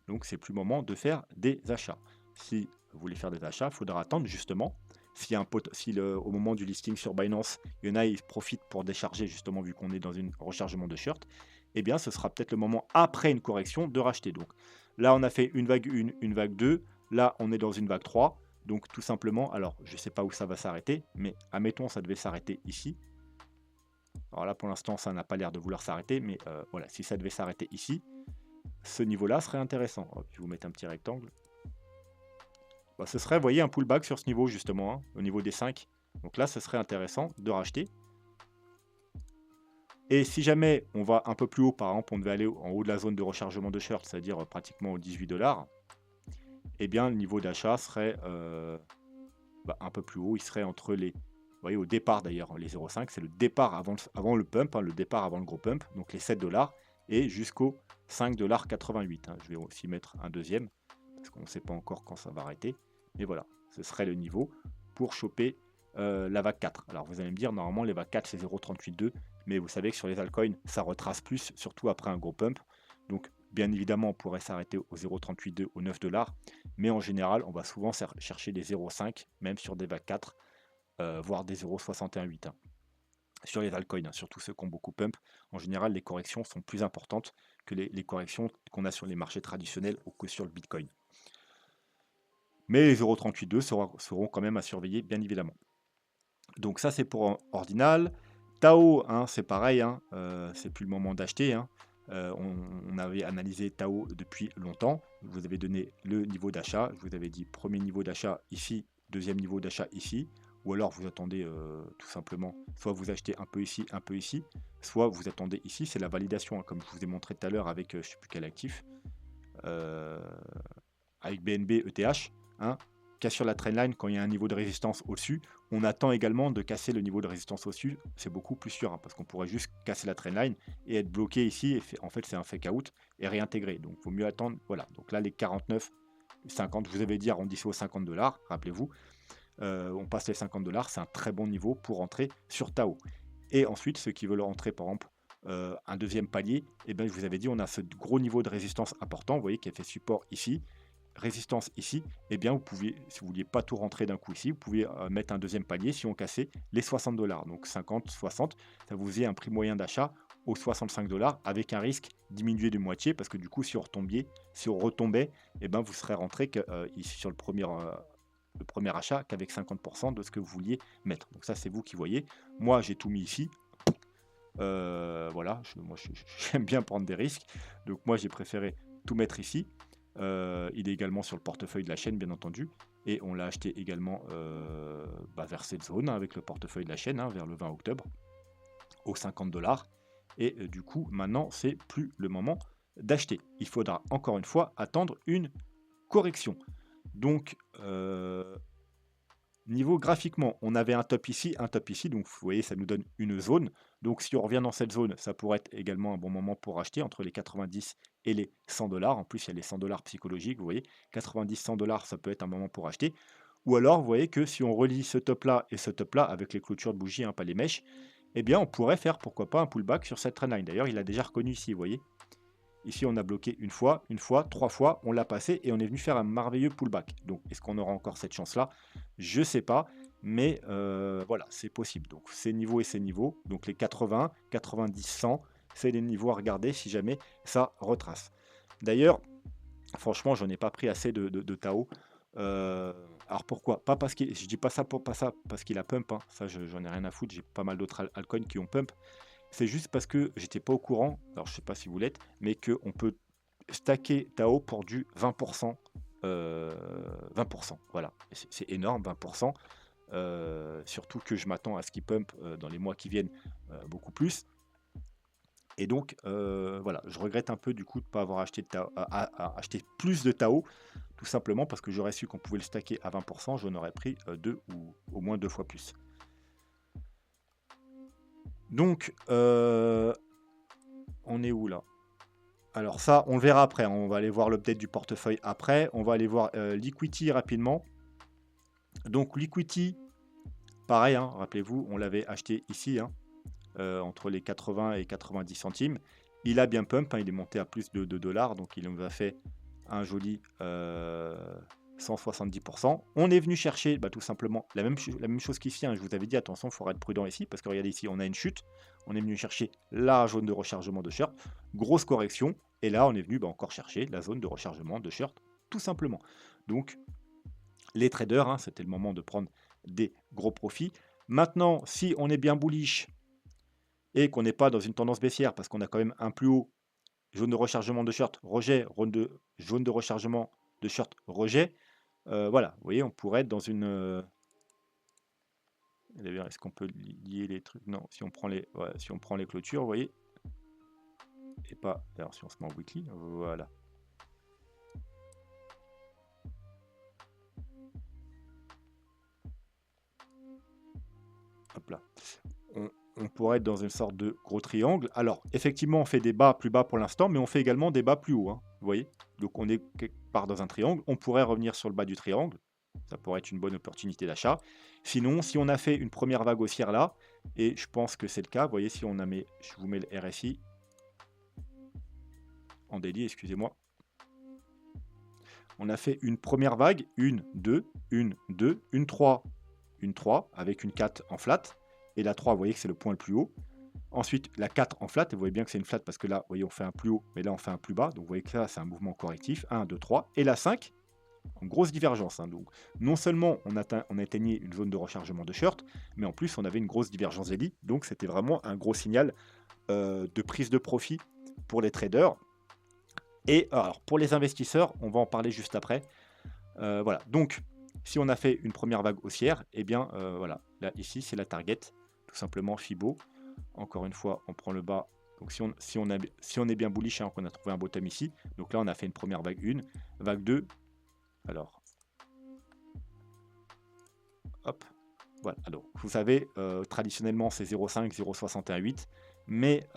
Donc, c'est plus le moment de faire des achats. Si vous voulez faire des achats, il faudra attendre justement. Si au moment du listing sur Binance, il y en a, ils profitent pour décharger justement, vu qu'on est dans un rechargement de shirt, eh bien, ce sera peut-être le moment, après une correction, de racheter. Donc là, on a fait une vague 1, une vague 2. Là, on est dans une vague 3. Donc tout simplement, alors je ne sais pas où ça va s'arrêter, mais admettons, ça devait s'arrêter ici. Alors là, pour l'instant, ça n'a pas l'air de vouloir s'arrêter, mais voilà, si ça devait s'arrêter ici, ce niveau-là serait intéressant. Hop, je vais vous mettre un petit rectangle. Bah, ce serait, vous voyez, un pullback sur ce niveau, justement, hein, au niveau des 5. Donc là, ce serait intéressant de racheter. Et si jamais on va un peu plus haut, par exemple, on devait aller en haut de la zone de rechargement de shirt, c'est-à-dire pratiquement aux 18 $, eh bien, le niveau d'achat serait un peu plus haut. Il serait entre les... Vous voyez, au départ, d'ailleurs, les 0,5, c'est le départ avant le pump, hein, le départ avant le gros pump, donc les 7 $, et jusqu'au 5,88 $. Hein. Je vais aussi mettre un deuxième, parce qu'on ne sait pas encore quand ça va arrêter. Mais voilà, ce serait le niveau pour choper la vague 4. Alors vous allez me dire, normalement les vagues 4 c'est 0,382, mais vous savez que sur les altcoins, ça retrace plus, surtout après un gros pump. Donc bien évidemment, on pourrait s'arrêter au 0,382 au 9 $, mais en général, on va souvent chercher des 0,5, même sur des vagues 4, voire des 0,618. Sur les altcoins, hein, surtout ceux qui ont beaucoup pump, en général, les corrections sont plus importantes que les corrections qu'on a sur les marchés traditionnels ou que sur le Bitcoin. Mais les 0,382 seront quand même à surveiller, bien évidemment. Donc ça, c'est pour Ordinal. Tao, hein, c'est pareil, hein, c'est plus le moment d'acheter. Hein. On avait analysé Tao depuis longtemps. Je vous avais donné le niveau d'achat. Je vous avais dit premier niveau d'achat ici, deuxième niveau d'achat ici. Ou alors vous attendez tout simplement, soit vous achetez un peu ici, soit vous attendez ici. C'est la validation, hein, comme je vous ai montré tout à l'heure avec je ne sais plus quel actif, avec BNB, ETH. Hein, cassure la trendline quand il y a un niveau de résistance au-dessus. On attend également de casser le niveau de résistance au-dessus. C'est beaucoup plus sûr, hein, parce qu'on pourrait juste casser la trendline et être bloqué ici. Et en fait, c'est un fake out et réintégrer. Donc, il vaut mieux attendre. Voilà. Donc là, les 49, 50, je vous avais dit arrondissez aux 50 $. Rappelez-vous, on passe les 50 $. C'est un très bon niveau pour entrer sur Tao. Et ensuite, ceux qui veulent rentrer, par exemple, un deuxième palier, et bien, je vous avais dit, on a ce gros niveau de résistance important. Vous voyez, qui a fait support ici, résistance ici, et bien vous pouvez, si vous ne vouliez pas tout rentrer d'un coup ici, vous pouvez mettre un deuxième palier si on cassait les 60 $. Donc 50, 60, ça vous faisait un prix moyen d'achat aux 65 $ avec un risque diminué de moitié parce que du coup, si on retombait, et ben vous serez rentré ici sur le premier achat qu'avec 50% de ce que vous vouliez mettre. Donc ça, c'est vous qui voyez. Moi, j'ai tout mis ici. Voilà, j'aime bien prendre des risques. Donc moi, j'ai préféré tout mettre ici. Il est également sur le portefeuille de la chaîne, bien entendu. Et on l'a acheté également vers cette zone, hein, avec le portefeuille de la chaîne, hein, vers le 20 octobre, aux 50 $. Et du coup, maintenant, c'est plus le moment d'acheter. Il faudra encore une fois attendre une correction. Donc, niveau graphiquement, on avait un top ici, donc vous voyez, ça nous donne une zone. Donc si on revient dans cette zone, ça pourrait être également un bon moment pour acheter entre les 90 et les 100 $. En plus, il y a les 100 $ psychologiques, vous voyez, 90, 100 $, ça peut être un moment pour acheter. Ou alors, vous voyez que si on relie ce top-là et ce top-là avec les clôtures de bougies, hein, pas les mèches, eh bien, on pourrait faire, pourquoi pas, un pullback sur cette trendline. D'ailleurs, il a déjà reconnu ici, vous voyez. Ici, on a bloqué une fois, trois fois, on l'a passé et on est venu faire un merveilleux pullback. Donc, est-ce qu'on aura encore cette chance-là? Je ne sais pas, mais voilà, c'est possible. Donc, ces niveaux et ces niveaux, donc les 80, 90, 100, c'est les niveaux à regarder si jamais ça retrace. D'ailleurs, franchement, j'en ai pas pris assez de Tao. Alors pourquoi? Pas parce qu'il, je dis pas ça parce qu'il a pump, hein. Ça, j'en ai rien à foutre. J'ai pas mal d'autres altcoins qui ont pump. C'est juste parce que j'étais pas au courant, alors je sais pas si vous l'êtes, mais qu'on peut stacker Tao pour du 20%. 20%, voilà. C'est énorme, 20%. Surtout que je m'attends à ce qu'il pump dans les mois qui viennent beaucoup plus. Et donc, voilà, je regrette un peu du coup de ne pas avoir acheté, acheté plus de Tao, tout simplement parce que j'aurais su qu'on pouvait le stacker à 20%, j'en aurais pris 2 ou au moins 2 fois plus. Donc, on est où là? Alors ça, on le verra après. On va aller voir l'update du portefeuille après. On va aller voir Liquidity rapidement. Donc Liquidity, pareil, hein, rappelez-vous, on l'avait acheté ici, hein, entre les 80 et 90 centimes. Il a bien pump, hein, il est monté à plus de $, donc il nous a fait un joli 170%. On est venu chercher tout simplement la même chose qu'ici. Hein. Je vous avais dit, attention, il faudra être prudent ici, parce que regardez ici, on a une chute. On est venu chercher la zone de rechargement de short. Grosse correction. Et là, on est venu encore chercher la zone de rechargement de short, tout simplement. Donc, les traders, hein, c'était le moment de prendre des gros profits. Maintenant, si on est bien bullish et qu'on n'est pas dans une tendance baissière, parce qu'on a quand même un plus haut, zone de rechargement de short, rejet, zone de rechargement de short, rejet, voilà, vous voyez, on pourrait être dans une... Est-ce qu'on peut lier les trucs? Non, si on prend les clôtures, vous voyez, et pas... Alors, si on se met en weekly, voilà. Hop là. On pourrait être dans une sorte de gros triangle. Alors, effectivement, on fait des bas plus bas pour l'instant, mais on fait également des bas plus hauts, hein, vous voyez. Donc, on est quelque part dans un triangle. On pourrait revenir sur le bas du triangle, Ça pourrait être une bonne opportunité d'achat. Sinon, si on a fait une première vague haussière là, et je pense que c'est le cas, vous voyez, si on a mis, je vous mets le RSI en daily, excusez-moi. On a fait une première vague, une 2 une 2 une 3 avec une 4 en flat. Et la 3, vous voyez que c'est le point le plus haut. Ensuite, la 4 en flat, et vous voyez bien que c'est une flat parce que là, vous voyez, on fait un plus haut, mais là, on fait un plus bas. Donc, vous voyez que ça, c'est un mouvement correctif. 1, 2, 3. Et la 5, en grosse divergence. Hein. Donc, non seulement on atteignait une zone de rechargement de short, mais en plus, on avait une grosse divergence daily. Donc, c'était vraiment un gros signal de prise de profit pour les traders. Et alors, pour les investisseurs, on va en parler juste après. Voilà. Donc, si on a fait une première vague haussière, eh bien, voilà. Là, ici, c'est la target, tout simplement Fibo. Encore une fois, on prend le bas. Donc, si on est bien bullish, hein, qu'on a trouvé un bottom ici. Donc là, on a fait une première vague 1, vague 2. Alors, hop, voilà. Alors, vous savez, traditionnellement, c'est 0,5, 0,618. Mais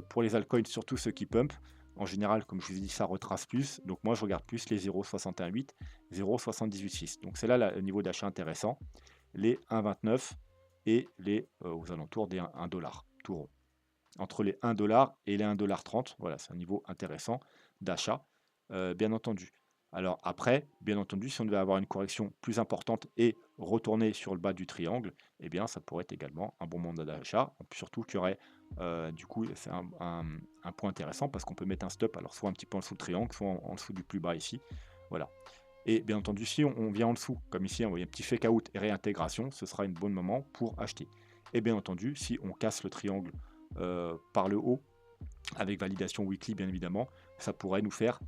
pour les altcoins, surtout ceux qui pump, en général, comme je vous ai dit, ça retrace plus. Donc moi, je regarde plus les 0,618, 0,786. Donc c'est là le niveau d'achat intéressant. Les 1,29 et les aux alentours des 1 dollar, tout rond. Entre les 1 dollar et les 1,30 $, voilà, c'est un niveau intéressant d'achat, bien entendu. Alors après, bien entendu, si on devait avoir une correction plus importante et retourner sur le bas du triangle, eh bien, ça pourrait être également un bon mandat d'achat. Surtout qu'il y aurait, du coup, c'est un point intéressant parce qu'on peut mettre un stop, alors soit un petit peu en dessous du triangle, soit en dessous du plus bas ici. Voilà. Et bien entendu, si on vient en dessous, comme ici, on voit un petit fake out et réintégration, ce sera un bon moment pour acheter. Et bien entendu, si on casse le triangle par le haut, avec validation weekly bien évidemment, ça pourrait nous faire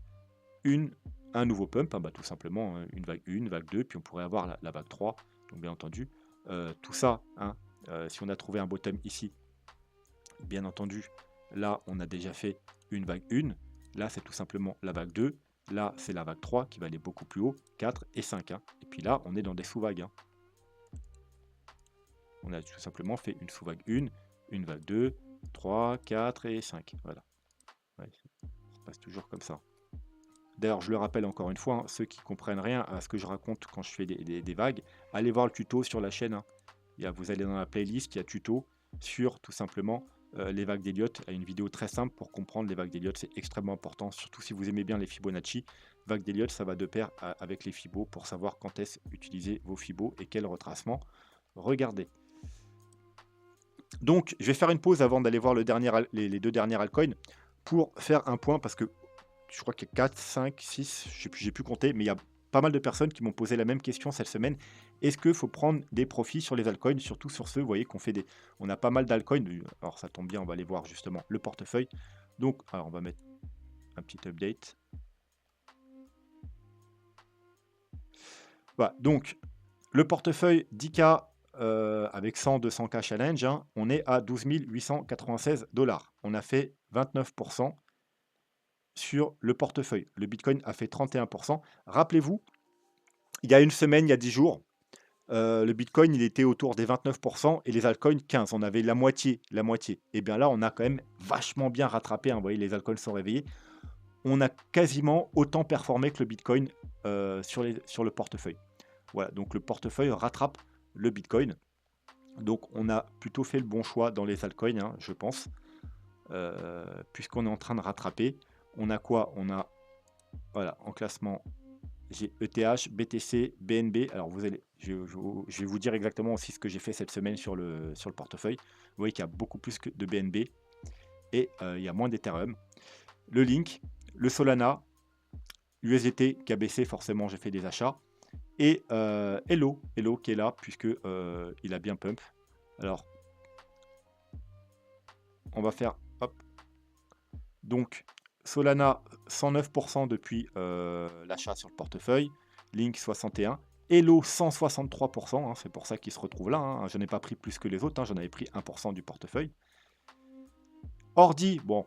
un nouveau pump, hein, bah, tout simplement une vague 1, vague 2, puis on pourrait avoir la vague 3. Donc bien entendu, tout ça, hein, si on a trouvé un bottom ici, bien entendu, là on a déjà fait une vague 1, là c'est tout simplement la vague 2, là c'est la vague 3 qui va aller beaucoup plus haut, 4 et 5. Hein. Et puis là on est dans des sous-vagues. Hein. On a tout simplement fait une sous-vague 1, une vague 2, 3, 4 et 5. Voilà. Ouais, ça se passe toujours comme ça. D'ailleurs, je le rappelle encore une fois, hein, ceux qui comprennent rien à ce que je raconte quand je fais des vagues, allez voir le tuto sur la chaîne. Hein. Vous allez dans la playlist, il y a tuto sur tout simplement les vagues d'Elliott. Il y a une vidéo très simple pour comprendre les vagues d'Elliott, c'est extrêmement important, surtout si vous aimez bien les Fibonacci. Vagues d'Elliott, ça va de pair avec les Fibos pour savoir quand est-ce utiliser vos Fibos et quel retracement regarder. Donc, je vais faire une pause avant d'aller voir les deux dernières altcoins pour faire un point parce que je crois qu'il y a 4, 5, 6, j'ai plus compté, mais il y a pas mal de personnes qui m'ont posé la même question cette semaine. Est-ce qu'il faut prendre des profits sur les altcoins, surtout sur ceux, vous voyez, on a pas mal d'altcoins. Alors ça tombe bien, on va aller voir justement le portefeuille. Donc, alors on va mettre un petit update. Voilà, donc le portefeuille 10K avec 100, 200K challenge, hein, on est à 12 896 $. On a fait 29% sur le portefeuille. Le Bitcoin a fait 31%. Rappelez-vous, il y a une semaine, il y a 10 jours, le Bitcoin, il était autour des 29% et les altcoins 15%. On avait la moitié, la moitié. Et bien là, on a quand même vachement bien rattrapé. Hein. Vous voyez, les altcoins sont réveillés. On a quasiment autant performé que le Bitcoin sur le portefeuille. Voilà, donc le portefeuille rattrape le Bitcoin. Donc on a plutôt fait le bon choix dans les altcoins, hein, je pense, puisqu'on est en train de rattraper. On a quoi? On a, voilà, en classement, j'ai ETH, BTC, BNB. Alors je vais vous dire exactement aussi ce que j'ai fait cette semaine sur le portefeuille. Vous voyez qu'il y a beaucoup plus de BNB et il y a moins d'Ethereum. Le Link, le Solana, USDT qui a baissé, forcément j'ai fait des achats. Et Hello qui est là puisque il a bien pump. Alors, on va faire, hop. Donc, Solana, 109% depuis l'achat sur le portefeuille. Link, 61%. Hello, 163%. Hein, c'est pour ça qu'il se retrouve là. Hein. Je n'ai pas pris plus que les autres. Hein, j'en avais pris 1% du portefeuille. Ordi, bon,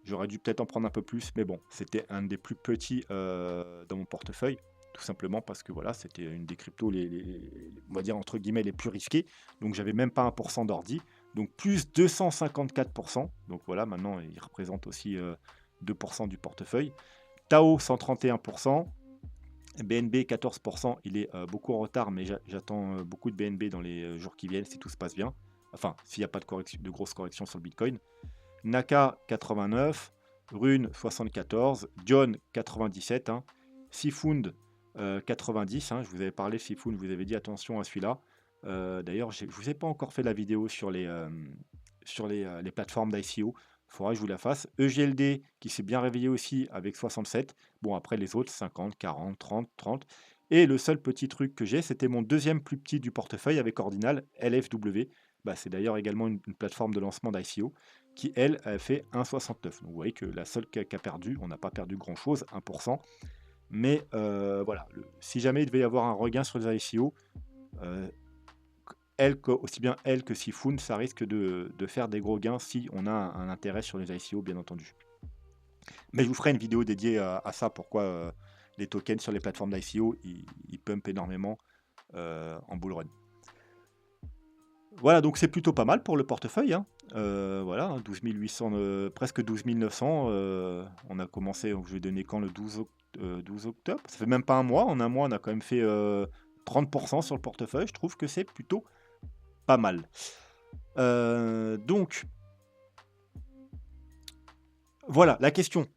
j'aurais dû peut-être en prendre un peu plus. Mais bon, c'était un des plus petits dans mon portefeuille. Tout simplement parce que voilà, c'était une des cryptos, on va dire entre guillemets, les plus risquées. Donc, j'avais même pas 1% d'ordi. Donc, plus 254%. Donc, voilà, maintenant, il représente aussi 2% du portefeuille. Tao, 131%. BNB 14%, il est beaucoup en retard, mais j'attends beaucoup de BNB dans les jours qui viennent si tout se passe bien. Enfin, s'il n'y a pas de grosses corrections sur le Bitcoin. Naka 89, Rune 74, John 97, hein, Sifund 90, hein, je vous avais parlé Sifund, vous avez dit attention à celui-là. D'ailleurs, je ne vous ai pas encore fait la vidéo sur les plateformes d'ICO. Il faudra que je vous la fasse. EGLD qui s'est bien réveillé aussi avec 67. Bon, après les autres, 50, 40, 30, 30. Et le seul petit truc que j'ai, c'était mon deuxième plus petit du portefeuille avec Ordinal, LFW. Bah, c'est d'ailleurs également une plateforme de lancement d'ICO qui, elle, a fait 1,69. Donc vous voyez que la seule qui a perdu, on n'a pas perdu grand-chose, 1%. Mais voilà, si jamais il devait y avoir un regain sur les ICO, aussi bien elle que Sifun, ça risque de faire des gros gains si on a un intérêt sur les ICO, bien entendu. Mais je vous ferai une vidéo dédiée à ça, pourquoi les tokens sur les plateformes d'ICO, ils pumpent énormément en bull run. Voilà, donc c'est plutôt pas mal pour le portefeuille, hein. Voilà, 12 800, presque 12 900. On a commencé, je vais donner quand le 12 octobre. Ça fait même pas un mois. En un mois, on a quand même fait 30% sur le portefeuille. Je trouve que c'est plutôt pas mal. Donc, voilà, la question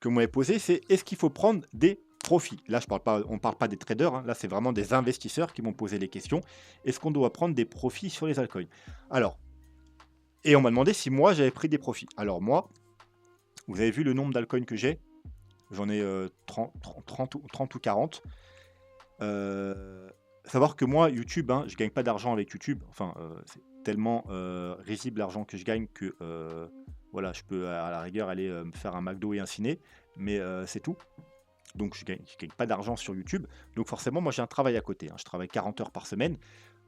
que vous m'avez posée, c'est est-ce qu'il faut prendre des profits? Là, on ne parle pas des traders, hein. Là, c'est vraiment des investisseurs qui m'ont posé les questions. Est-ce qu'on doit prendre des profits sur les altcoins? Alors, et on m'a demandé si moi, j'avais pris des profits. Alors moi, vous avez vu le nombre d'altcoins que j'ai? J'en ai 30 ou 40. Savoir que moi, YouTube, hein, je gagne pas d'argent avec YouTube. Enfin, c'est tellement risible l'argent que je gagne que voilà, je peux à la rigueur aller me faire un McDo et un ciné, mais c'est tout. Donc je gagne pas d'argent sur YouTube. Donc forcément, moi j'ai un travail à côté, hein. Je travaille 40 heures par semaine.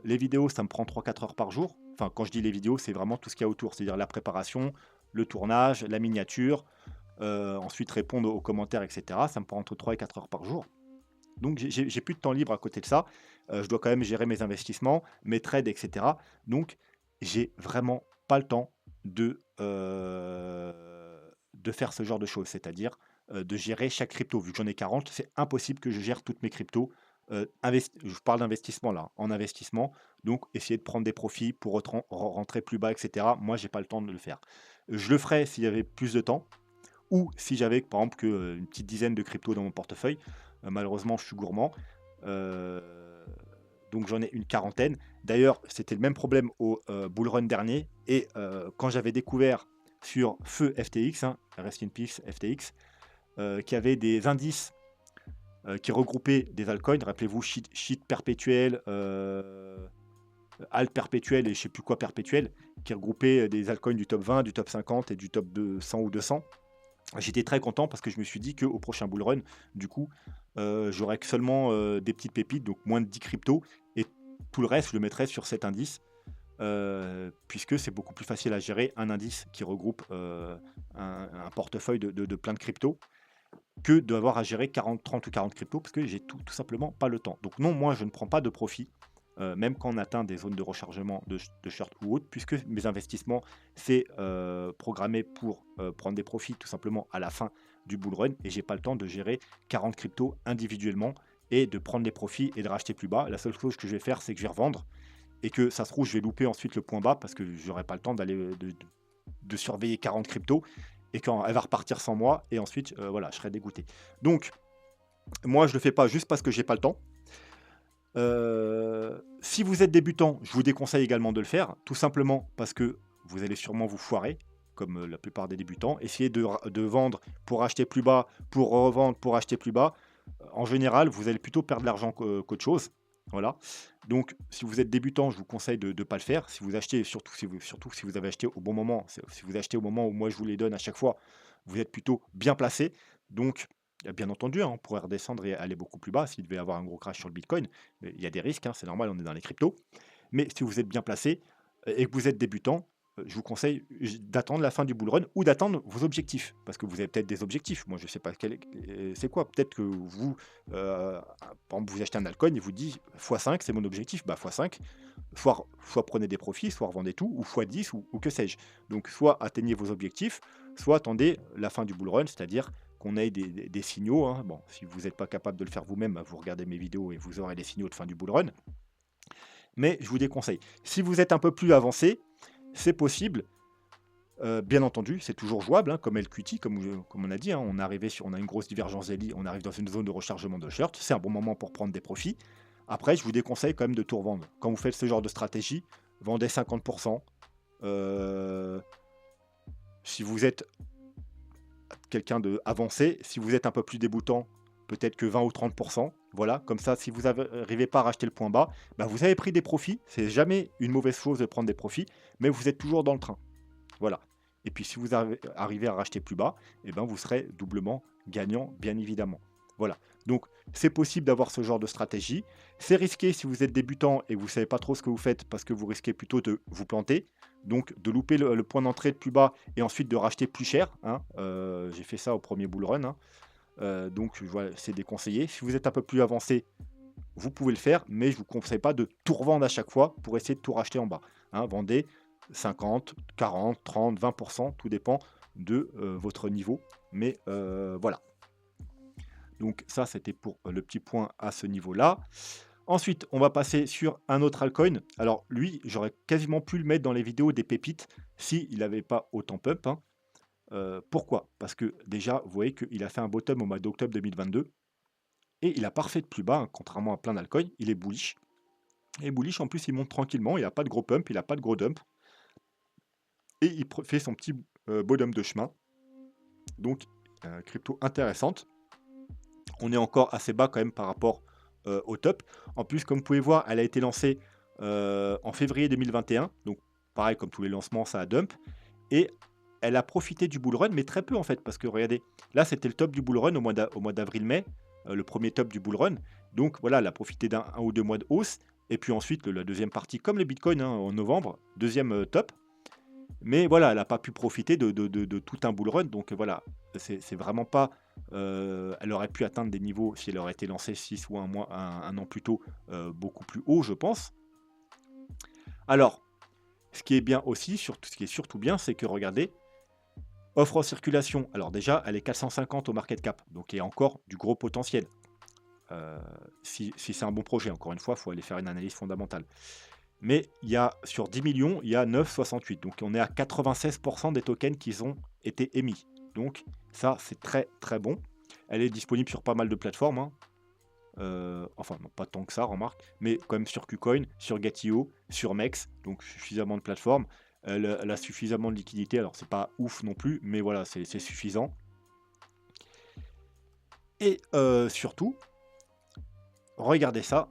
Les vidéos, ça me prend 3-4 heures par jour. Enfin, quand je dis les vidéos, c'est vraiment tout ce qu'il y a autour, c'est-à-dire la préparation, le tournage, la miniature, ensuite répondre aux commentaires, etc. Ça me prend entre 3 et 4 heures par jour. Donc j'ai plus de temps libre à côté de ça. Je dois quand même gérer mes investissements, mes trades, etc. Donc j'ai vraiment pas le temps de faire ce genre de choses, c'est-à-dire de gérer chaque crypto. Vu que j'en ai 40, c'est impossible que je gère toutes mes cryptos. Je parle d'investissement là, en investissement, donc essayer de prendre des profits pour rentrer plus bas, etc. Moi, j'ai pas le temps de le faire. Je le ferais s'il y avait plus de temps, ou si j'avais par exemple qu'une petite dizaine de cryptos dans mon portefeuille. Malheureusement, je suis gourmand. Euh, donc j'en ai une quarantaine. D'ailleurs, c'était le même problème au bull run dernier. Et quand j'avais découvert sur Feu FTX, hein, Rest in Peace FTX, qui avait des indices qui regroupaient des altcoins. Rappelez-vous, shit perpétuel, alt perpétuel et je sais plus quoi perpétuel, qui regroupaient des altcoins du top 20, du top 50 et du top 100 ou 200. J'étais très content parce que je me suis dit qu'au prochain bull run, du coup, j'aurais que seulement des petites pépites, donc moins de 10 cryptos, et tout le reste, je le mettrais sur cet indice, puisque c'est beaucoup plus facile à gérer un indice qui regroupe un portefeuille de plein de cryptos que d'avoir à gérer 40, 30 ou 40 cryptos, parce que j'ai tout simplement pas le temps. Donc non, moi, je ne prends pas de profit, même quand on atteint des zones de rechargement de short ou autre, puisque mes investissements, c'est programmé pour prendre des profits tout simplement à la fin du bull run, et j'ai pas le temps de gérer 40 cryptos individuellement et de prendre les profits et de racheter plus bas. La seule chose que je vais faire, c'est que je vais revendre, et que ça se trouve, je vais louper ensuite le point bas, parce que j'aurai pas le temps d'aller de surveiller 40 cryptos, et quand elle va repartir sans moi, et ensuite, voilà, je serai dégoûté. Donc, moi, je le fais pas juste parce que j'ai pas le temps. Si vous êtes débutant, je vous déconseille également de le faire, tout simplement parce que vous allez sûrement vous foirer, comme la plupart des débutants. Essayez de vendre pour acheter plus bas, pour revendre pour acheter plus bas. En général, vous allez plutôt perdre de l'argent qu'autre chose. Voilà. Donc, si vous êtes débutant, je vous conseille de ne pas le faire. Si vous achetez, surtout si vous avez acheté au bon moment, si vous achetez au moment où moi je vous les donne à chaque fois, vous êtes plutôt bien placé. Donc, bien entendu, hein, on pourrait redescendre et aller beaucoup plus bas s'il devait y avoir un gros crash sur le Bitcoin. Mais il y a des risques, hein, c'est normal, on est dans les cryptos. Mais si vous êtes bien placé et que vous êtes débutant, je vous conseille d'attendre la fin du bull run ou d'attendre vos objectifs. Parce que vous avez peut-être des objectifs. Moi, je ne sais pas c'est quoi. Peut-être que vous, par exemple, vous achetez un altcoin et vous dites x5, c'est mon objectif. Bah, x5, soit prenez des profits, soit revendez tout, ou x10, ou que sais-je. Donc, soit atteignez vos objectifs, soit attendez la fin du bull run, c'est-à-dire qu'on ait des signaux, hein. Bon, si vous n'êtes pas capable de le faire vous-même, bah, vous regardez mes vidéos et vous aurez les signaux de fin du bull run. Mais je vous déconseille. Si vous êtes un peu plus avancé, c'est possible. Bien entendu, c'est toujours jouable, hein, comme LQT, comme on a dit, hein, on a une grosse divergence daily, on arrive dans une zone de rechargement de short, c'est un bon moment pour prendre des profits. Après, je vous déconseille quand même de tout revendre. Quand vous faites ce genre de stratégie, vendez 50%. Si vous êtes quelqu'un de avancé, si vous êtes un peu plus débutant, peut-être que 20 ou 30%. Voilà, comme ça, si vous n'arrivez pas à racheter le point bas, bah, vous avez pris des profits. C'est jamais une mauvaise chose de prendre des profits, mais vous êtes toujours dans le train. Voilà. Et puis si vous arrivez à racheter plus bas, eh ben, vous serez doublement gagnant, bien évidemment. Voilà. Donc c'est possible d'avoir ce genre de stratégie. C'est risqué si vous êtes débutant et que vous ne savez pas trop ce que vous faites parce que vous risquez plutôt de vous planter. Donc de louper le point d'entrée de plus bas et ensuite de racheter plus cher, hein. J'ai fait ça au premier bull run, hein. Donc voilà, c'est déconseillé. Si vous êtes un peu plus avancé, vous pouvez le faire, mais je ne vous conseille pas de tout revendre à chaque fois pour essayer de tout racheter en bas, hein. Vendez 50, 40, 30, 20%, tout dépend de votre niveau. Mais voilà. Donc ça, c'était pour le petit point à ce niveau-là. Ensuite, on va passer sur un autre altcoin. Alors lui, j'aurais quasiment pu le mettre dans les vidéos des pépites s'il n'avait pas autant pump, hein. Pourquoi? Parce que déjà, vous voyez qu'il a fait un bottom au mois d'octobre 2022 et il a pas refait de plus bas, hein, contrairement à plein d'altcoins. Il est bullish. Et bullish, en plus, il monte tranquillement. Il n'a pas de gros pump, il n'a pas de gros dump. Et il fait son petit bonhomme de chemin. Donc, crypto intéressante. On est encore assez bas quand même par rapport au top. En plus, comme vous pouvez voir, elle a été lancée en février 2021. Donc, pareil, comme tous les lancements, ça a dump. Et elle a profité du bull run, mais très peu en fait. Parce que regardez, là, c'était le top du bull run au mois d'avril-mai. Le premier top du bull run. Donc, voilà, elle a profité d'un ou deux mois de hausse. Et puis ensuite, la deuxième partie, comme le Bitcoin, hein, en novembre, deuxième top. Mais voilà, elle n'a pas pu profiter de tout un bull run. Donc voilà, c'est vraiment pas. Elle aurait pu atteindre des niveaux, si elle aurait été lancée 6 ou un an plus tôt, beaucoup plus haut, je pense. Alors, ce qui est bien aussi, ce qui est surtout bien, c'est que regardez, offre en circulation. Alors déjà, elle est 450 au market cap. Donc il y a encore du gros potentiel. Si c'est un bon projet, encore une fois, il faut aller faire une analyse fondamentale. Mais il y a sur 10 millions, il y a 9,68. Donc on est à 96% des tokens qui ont été émis. Donc ça, c'est très très bon. Elle est disponible sur pas mal de plateformes, hein. Enfin, non, pas tant que ça, remarque. Mais quand même sur KuCoin, sur Gate.io, sur Mex. Donc suffisamment de plateformes. Elle a suffisamment de liquidité. Alors c'est pas ouf non plus, mais voilà, c'est suffisant. Et surtout, regardez ça.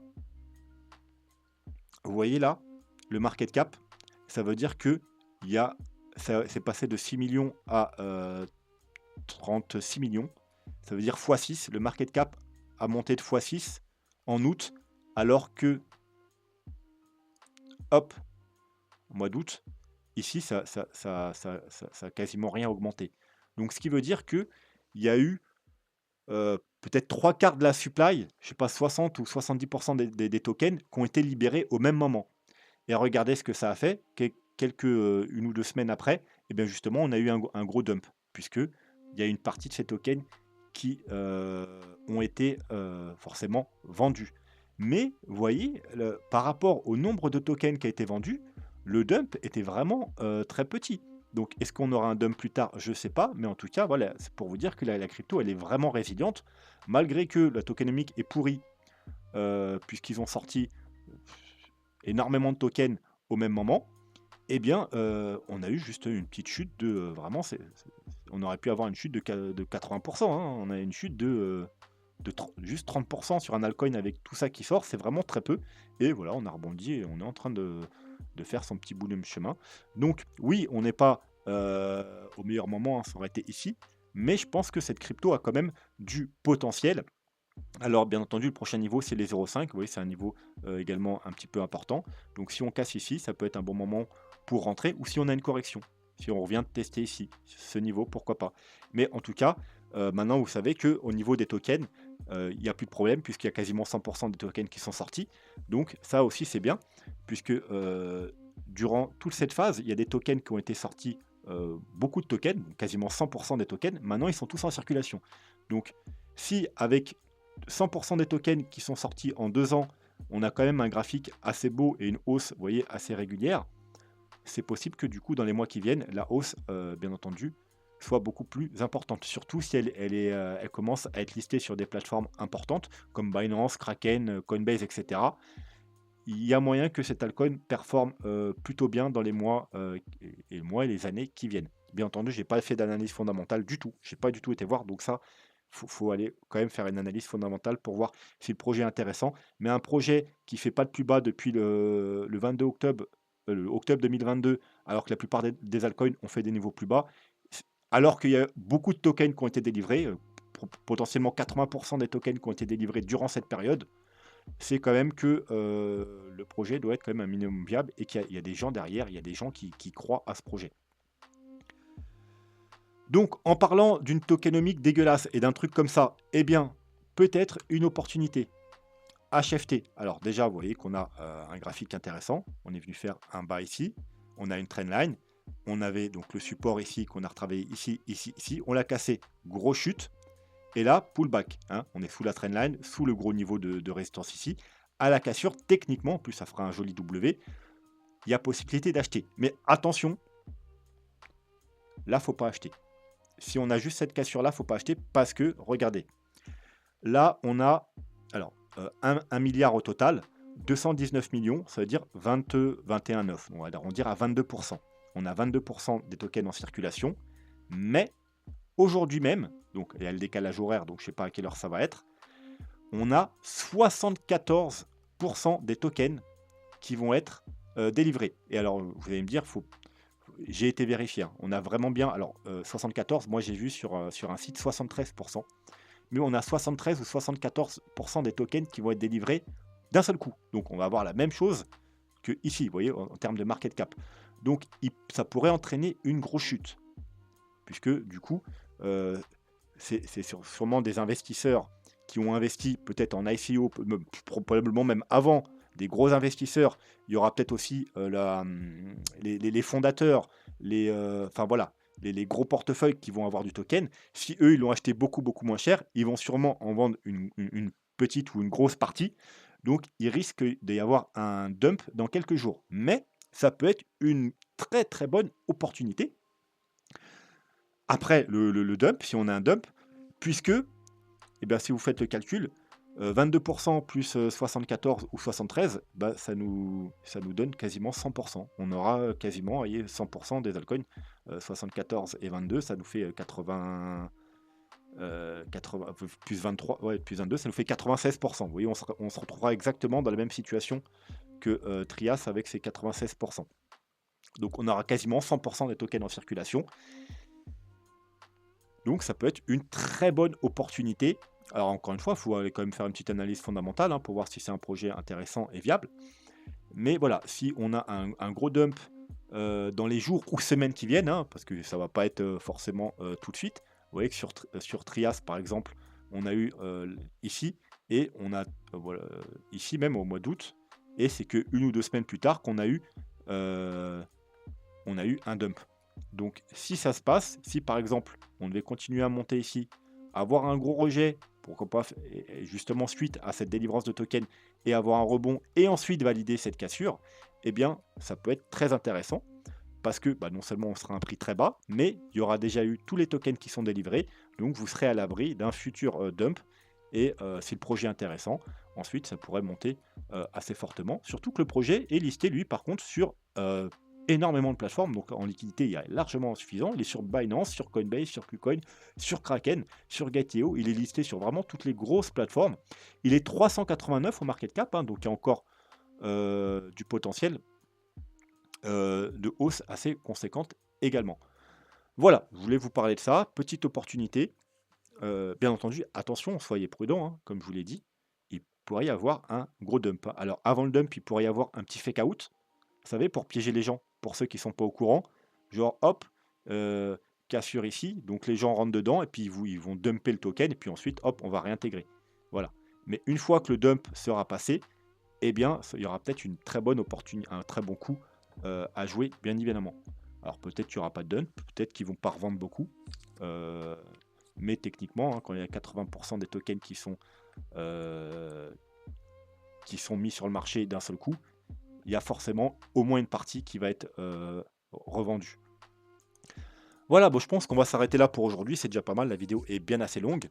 Vous voyez là, le market cap, ça veut dire que c'est passé de 6 millions à 36 millions. Ça veut dire x6. Le market cap a monté de x6 en août, alors que, hop, au mois d'août, ici, ça a quasiment rien augmenté. Donc, ce qui veut dire qu'il y a eu peut-être 3 quarts de la supply, je sais pas, 60 ou 70% des tokens qui ont été libérés au même moment. Et regardez ce que ça a fait. Une ou deux semaines après, et bien justement, on a eu un gros dump, puisque il y a une partie de ces tokens qui ont été forcément vendus. Mais vous voyez, par rapport au nombre de tokens qui a été vendu, le dump était vraiment très petit. Donc, est-ce qu'on aura un dump plus tard? Je ne sais pas, mais en tout cas, voilà, c'est pour vous dire que la crypto, elle est vraiment résiliente, malgré que la tokenomique est pourrie, puisqu'ils ont sorti énormément de tokens au même moment. Eh bien, on a eu juste une petite chute de vraiment, on aurait pu avoir une chute de 80%, hein. On a une chute de juste 30% sur un altcoin avec tout ça qui sort, c'est vraiment très peu. Et voilà, on a rebondi et on est en train de faire son petit bout de chemin. Donc oui, on n'est pas au meilleur moment, hein, ça aurait été ici, mais je pense que cette crypto a quand même du potentiel. Alors bien entendu, le prochain niveau, c'est les 0,5. Vous voyez, c'est un niveau également un petit peu important. Donc si on casse ici, ça peut être un bon moment pour rentrer, ou si on a une correction. Si on revient de tester ici, ce niveau, pourquoi pas. Mais en tout cas, maintenant, vous savez qu'au niveau des tokens, il n'y a plus de problème, puisqu'il y a quasiment 100% des tokens qui sont sortis. Donc ça aussi, c'est bien, puisque durant toute cette phase, il y a des tokens qui ont été sortis beaucoup de tokens, quasiment 100% des tokens, maintenant ils sont tous en circulation. Donc si avec 100% des tokens qui sont sortis en 2 ans, on a quand même un graphique assez beau et une hausse, vous voyez, assez régulière, c'est possible que du coup, dans les mois qui viennent, la hausse, bien entendu, soit beaucoup plus importante. Surtout si elle commence à être listée sur des plateformes importantes comme Binance, Kraken, Coinbase, etc. Il y a moyen que cet altcoin performe plutôt bien dans les mois, et les mois et les années qui viennent. Bien entendu, j'ai pas fait d'analyse fondamentale du tout. J'ai pas du tout été voir, donc ça, faut aller quand même faire une analyse fondamentale pour voir si le projet est intéressant. Mais un projet qui fait pas de plus bas depuis le 22 octobre, le octobre 2022, alors que la plupart des altcoins ont fait des niveaux plus bas, alors qu'il y a beaucoup de tokens qui ont été délivrés, potentiellement 80% des tokens qui ont été délivrés durant cette période, c'est quand même que, le projet doit être quand même un minimum viable et qu'il y a des gens derrière, il y a des gens qui croient à ce projet. Donc en parlant d'une tokenomique dégueulasse et d'un truc comme ça, eh bien, peut-être une opportunité. HFT. Alors déjà, vous voyez qu'on a, un graphique intéressant. On est venu faire un bas ici. On a une trendline. On avait donc le support ici qu'on a retravaillé ici, ici, ici. On l'a cassé, grosse chute. Et là, pullback, hein, on est sous la trendline, sous le gros niveau de résistance ici. À la cassure, techniquement, en plus ça fera un joli W, il y a possibilité d'acheter. Mais attention, là, faut pas acheter. Si on a juste cette cassure-là, faut pas acheter parce que, regardez, là, on a alors 1 milliard au total, 219 millions, ça veut dire 21,9. On va arrondir à 22%. On a 22% des tokens en circulation, mais aujourd'hui même, donc il y a le décalage horaire, donc je ne sais pas à quelle heure ça va être, on a 74% des tokens qui vont être délivrés. Et alors, vous allez me dire, j'ai été vérifié, hein, on a vraiment bien, alors 74, moi j'ai vu sur un site 73%, mais on a 73 ou 74% des tokens qui vont être délivrés d'un seul coup. Donc on va avoir la même chose que ici, vous voyez, en termes de market cap. Donc ça pourrait entraîner une grosse chute, puisque du coup, c'est sûrement des investisseurs qui ont investi peut-être en ICO, probablement même avant, des gros investisseurs. Il y aura peut-être aussi les fondateurs, enfin voilà, les gros portefeuilles qui vont avoir du token. Si eux, ils l'ont acheté beaucoup, beaucoup moins cher, ils vont sûrement en vendre une petite ou une grosse partie. Donc, il risque d'y avoir un dump dans quelques jours. Mais ça peut être une très, très bonne opportunité après le dump, si on a un dump, puisque, eh bien, si vous faites le calcul, 22% plus 74 ou 73, bah, ça nous donne quasiment 100%. On aura quasiment, voyez, 100% des altcoins. 74 et 22, ça nous fait 80, plus 23, ouais, plus 22, ça nous fait 96%. Vous voyez, on se retrouvera exactement dans la même situation que Trias avec ses 96%. Donc on aura quasiment 100% des tokens en circulation. Donc ça peut être une très bonne opportunité. Alors encore une fois, il faut aller quand même faire une petite analyse fondamentale, hein, pour voir si c'est un projet intéressant et viable. Mais voilà, si on a un gros dump dans les jours ou semaines qui viennent, hein, parce que ça va pas être forcément tout de suite. Vous voyez que sur Trias, par exemple, on a eu ici, et on a voilà, ici même au mois d'août, et c'est que 1 ou 2 semaines plus tard euh, on a eu un dump. Donc si ça se passe, si par exemple on devait continuer à monter ici, avoir un gros rejet, pourquoi pas, et justement suite à cette délivrance de token, et avoir un rebond, et ensuite valider cette cassure, eh bien ça peut être très intéressant, parce que bah, non seulement on sera à un prix très bas, mais il y aura déjà eu tous les tokens qui sont délivrés, donc vous serez à l'abri d'un futur dump, et si le projet est intéressant, ensuite ça pourrait monter assez fortement, surtout que le projet est listé lui par contre sur énormément de plateformes, donc en liquidité il y a largement suffisant, il est sur Binance, sur Coinbase, sur KuCoin, sur Kraken, sur Gate.io, il est listé sur vraiment toutes les grosses plateformes, il est 389 au market cap, hein, donc il y a encore du potentiel de hausse assez conséquente également. Voilà, je voulais vous parler de ça, petite opportunité. Bien entendu, attention, soyez prudents, hein, comme je vous l'ai dit, il pourrait y avoir un gros dump, hein. Alors avant le dump, il pourrait y avoir un petit fake out, vous savez, pour piéger les gens, pour ceux qui ne sont pas au courant. Genre, hop, cassure ici, donc les gens rentrent dedans, et puis ils vont dumper le token, et puis ensuite, hop, on va réintégrer. Voilà. Mais une fois que le dump sera passé, eh bien, il y aura peut-être une très bonne opportunité, un très bon coup à jouer, bien évidemment. Alors peut-être qu'il n'y aura pas de dun, peut-être qu'ils vont pas revendre beaucoup. Euh, mais techniquement, hein, quand il y a 80% des tokens qui sont mis sur le marché d'un seul coup, il y a forcément au moins une partie qui va être revendue. Voilà, bon, je pense qu'on va s'arrêter là pour aujourd'hui. C'est déjà pas mal. La vidéo est bien assez longue.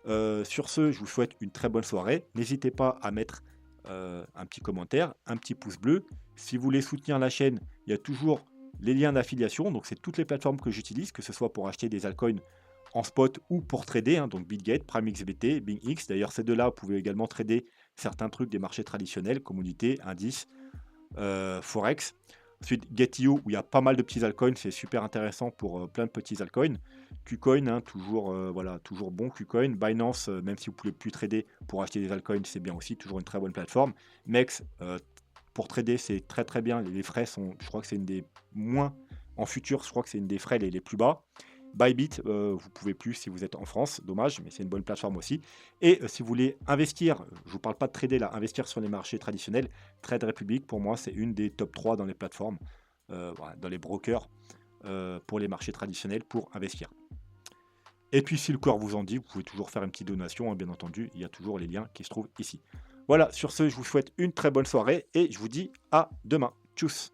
Sur ce, je vous souhaite une très bonne soirée. N'hésitez pas à mettre un petit commentaire, un petit pouce bleu. Si vous voulez soutenir la chaîne, il y a toujours les liens d'affiliation. Donc, c'est toutes les plateformes que j'utilise, que ce soit pour acheter des altcoins en spot ou pour trader. Donc, BitGate, PrimeXBT, BingX. D'ailleurs, ces deux-là, vous pouvez également trader certains trucs des marchés traditionnels, commodités, indices, Forex. Ensuite, Get.io, où il y a pas mal de petits altcoins, c'est super intéressant pour plein de petits altcoins. KuCoin, hein, toujours, voilà, toujours bon KuCoin. Binance, même si vous ne pouvez plus trader pour acheter des altcoins, c'est bien aussi, toujours une très bonne plateforme. MEX, pour trader, c'est très très bien. Les frais sont, je crois que c'est une des moins, en futur, je crois que c'est une des frais les plus bas. Bybit, vous pouvez plus si vous êtes en France, dommage, mais c'est une bonne plateforme aussi. Et si vous voulez investir, je ne vous parle pas de trader là, investir sur les marchés traditionnels, Trade Republic, pour moi, c'est une des top 3 dans les plateformes, voilà, dans les brokers, pour les marchés traditionnels, pour investir. Et puis, si le corps vous en dit, vous pouvez toujours faire une petite donation, hein, bien entendu, il y a toujours les liens qui se trouvent ici. Voilà, sur ce, je vous souhaite une très bonne soirée et je vous dis à demain. Tchuss!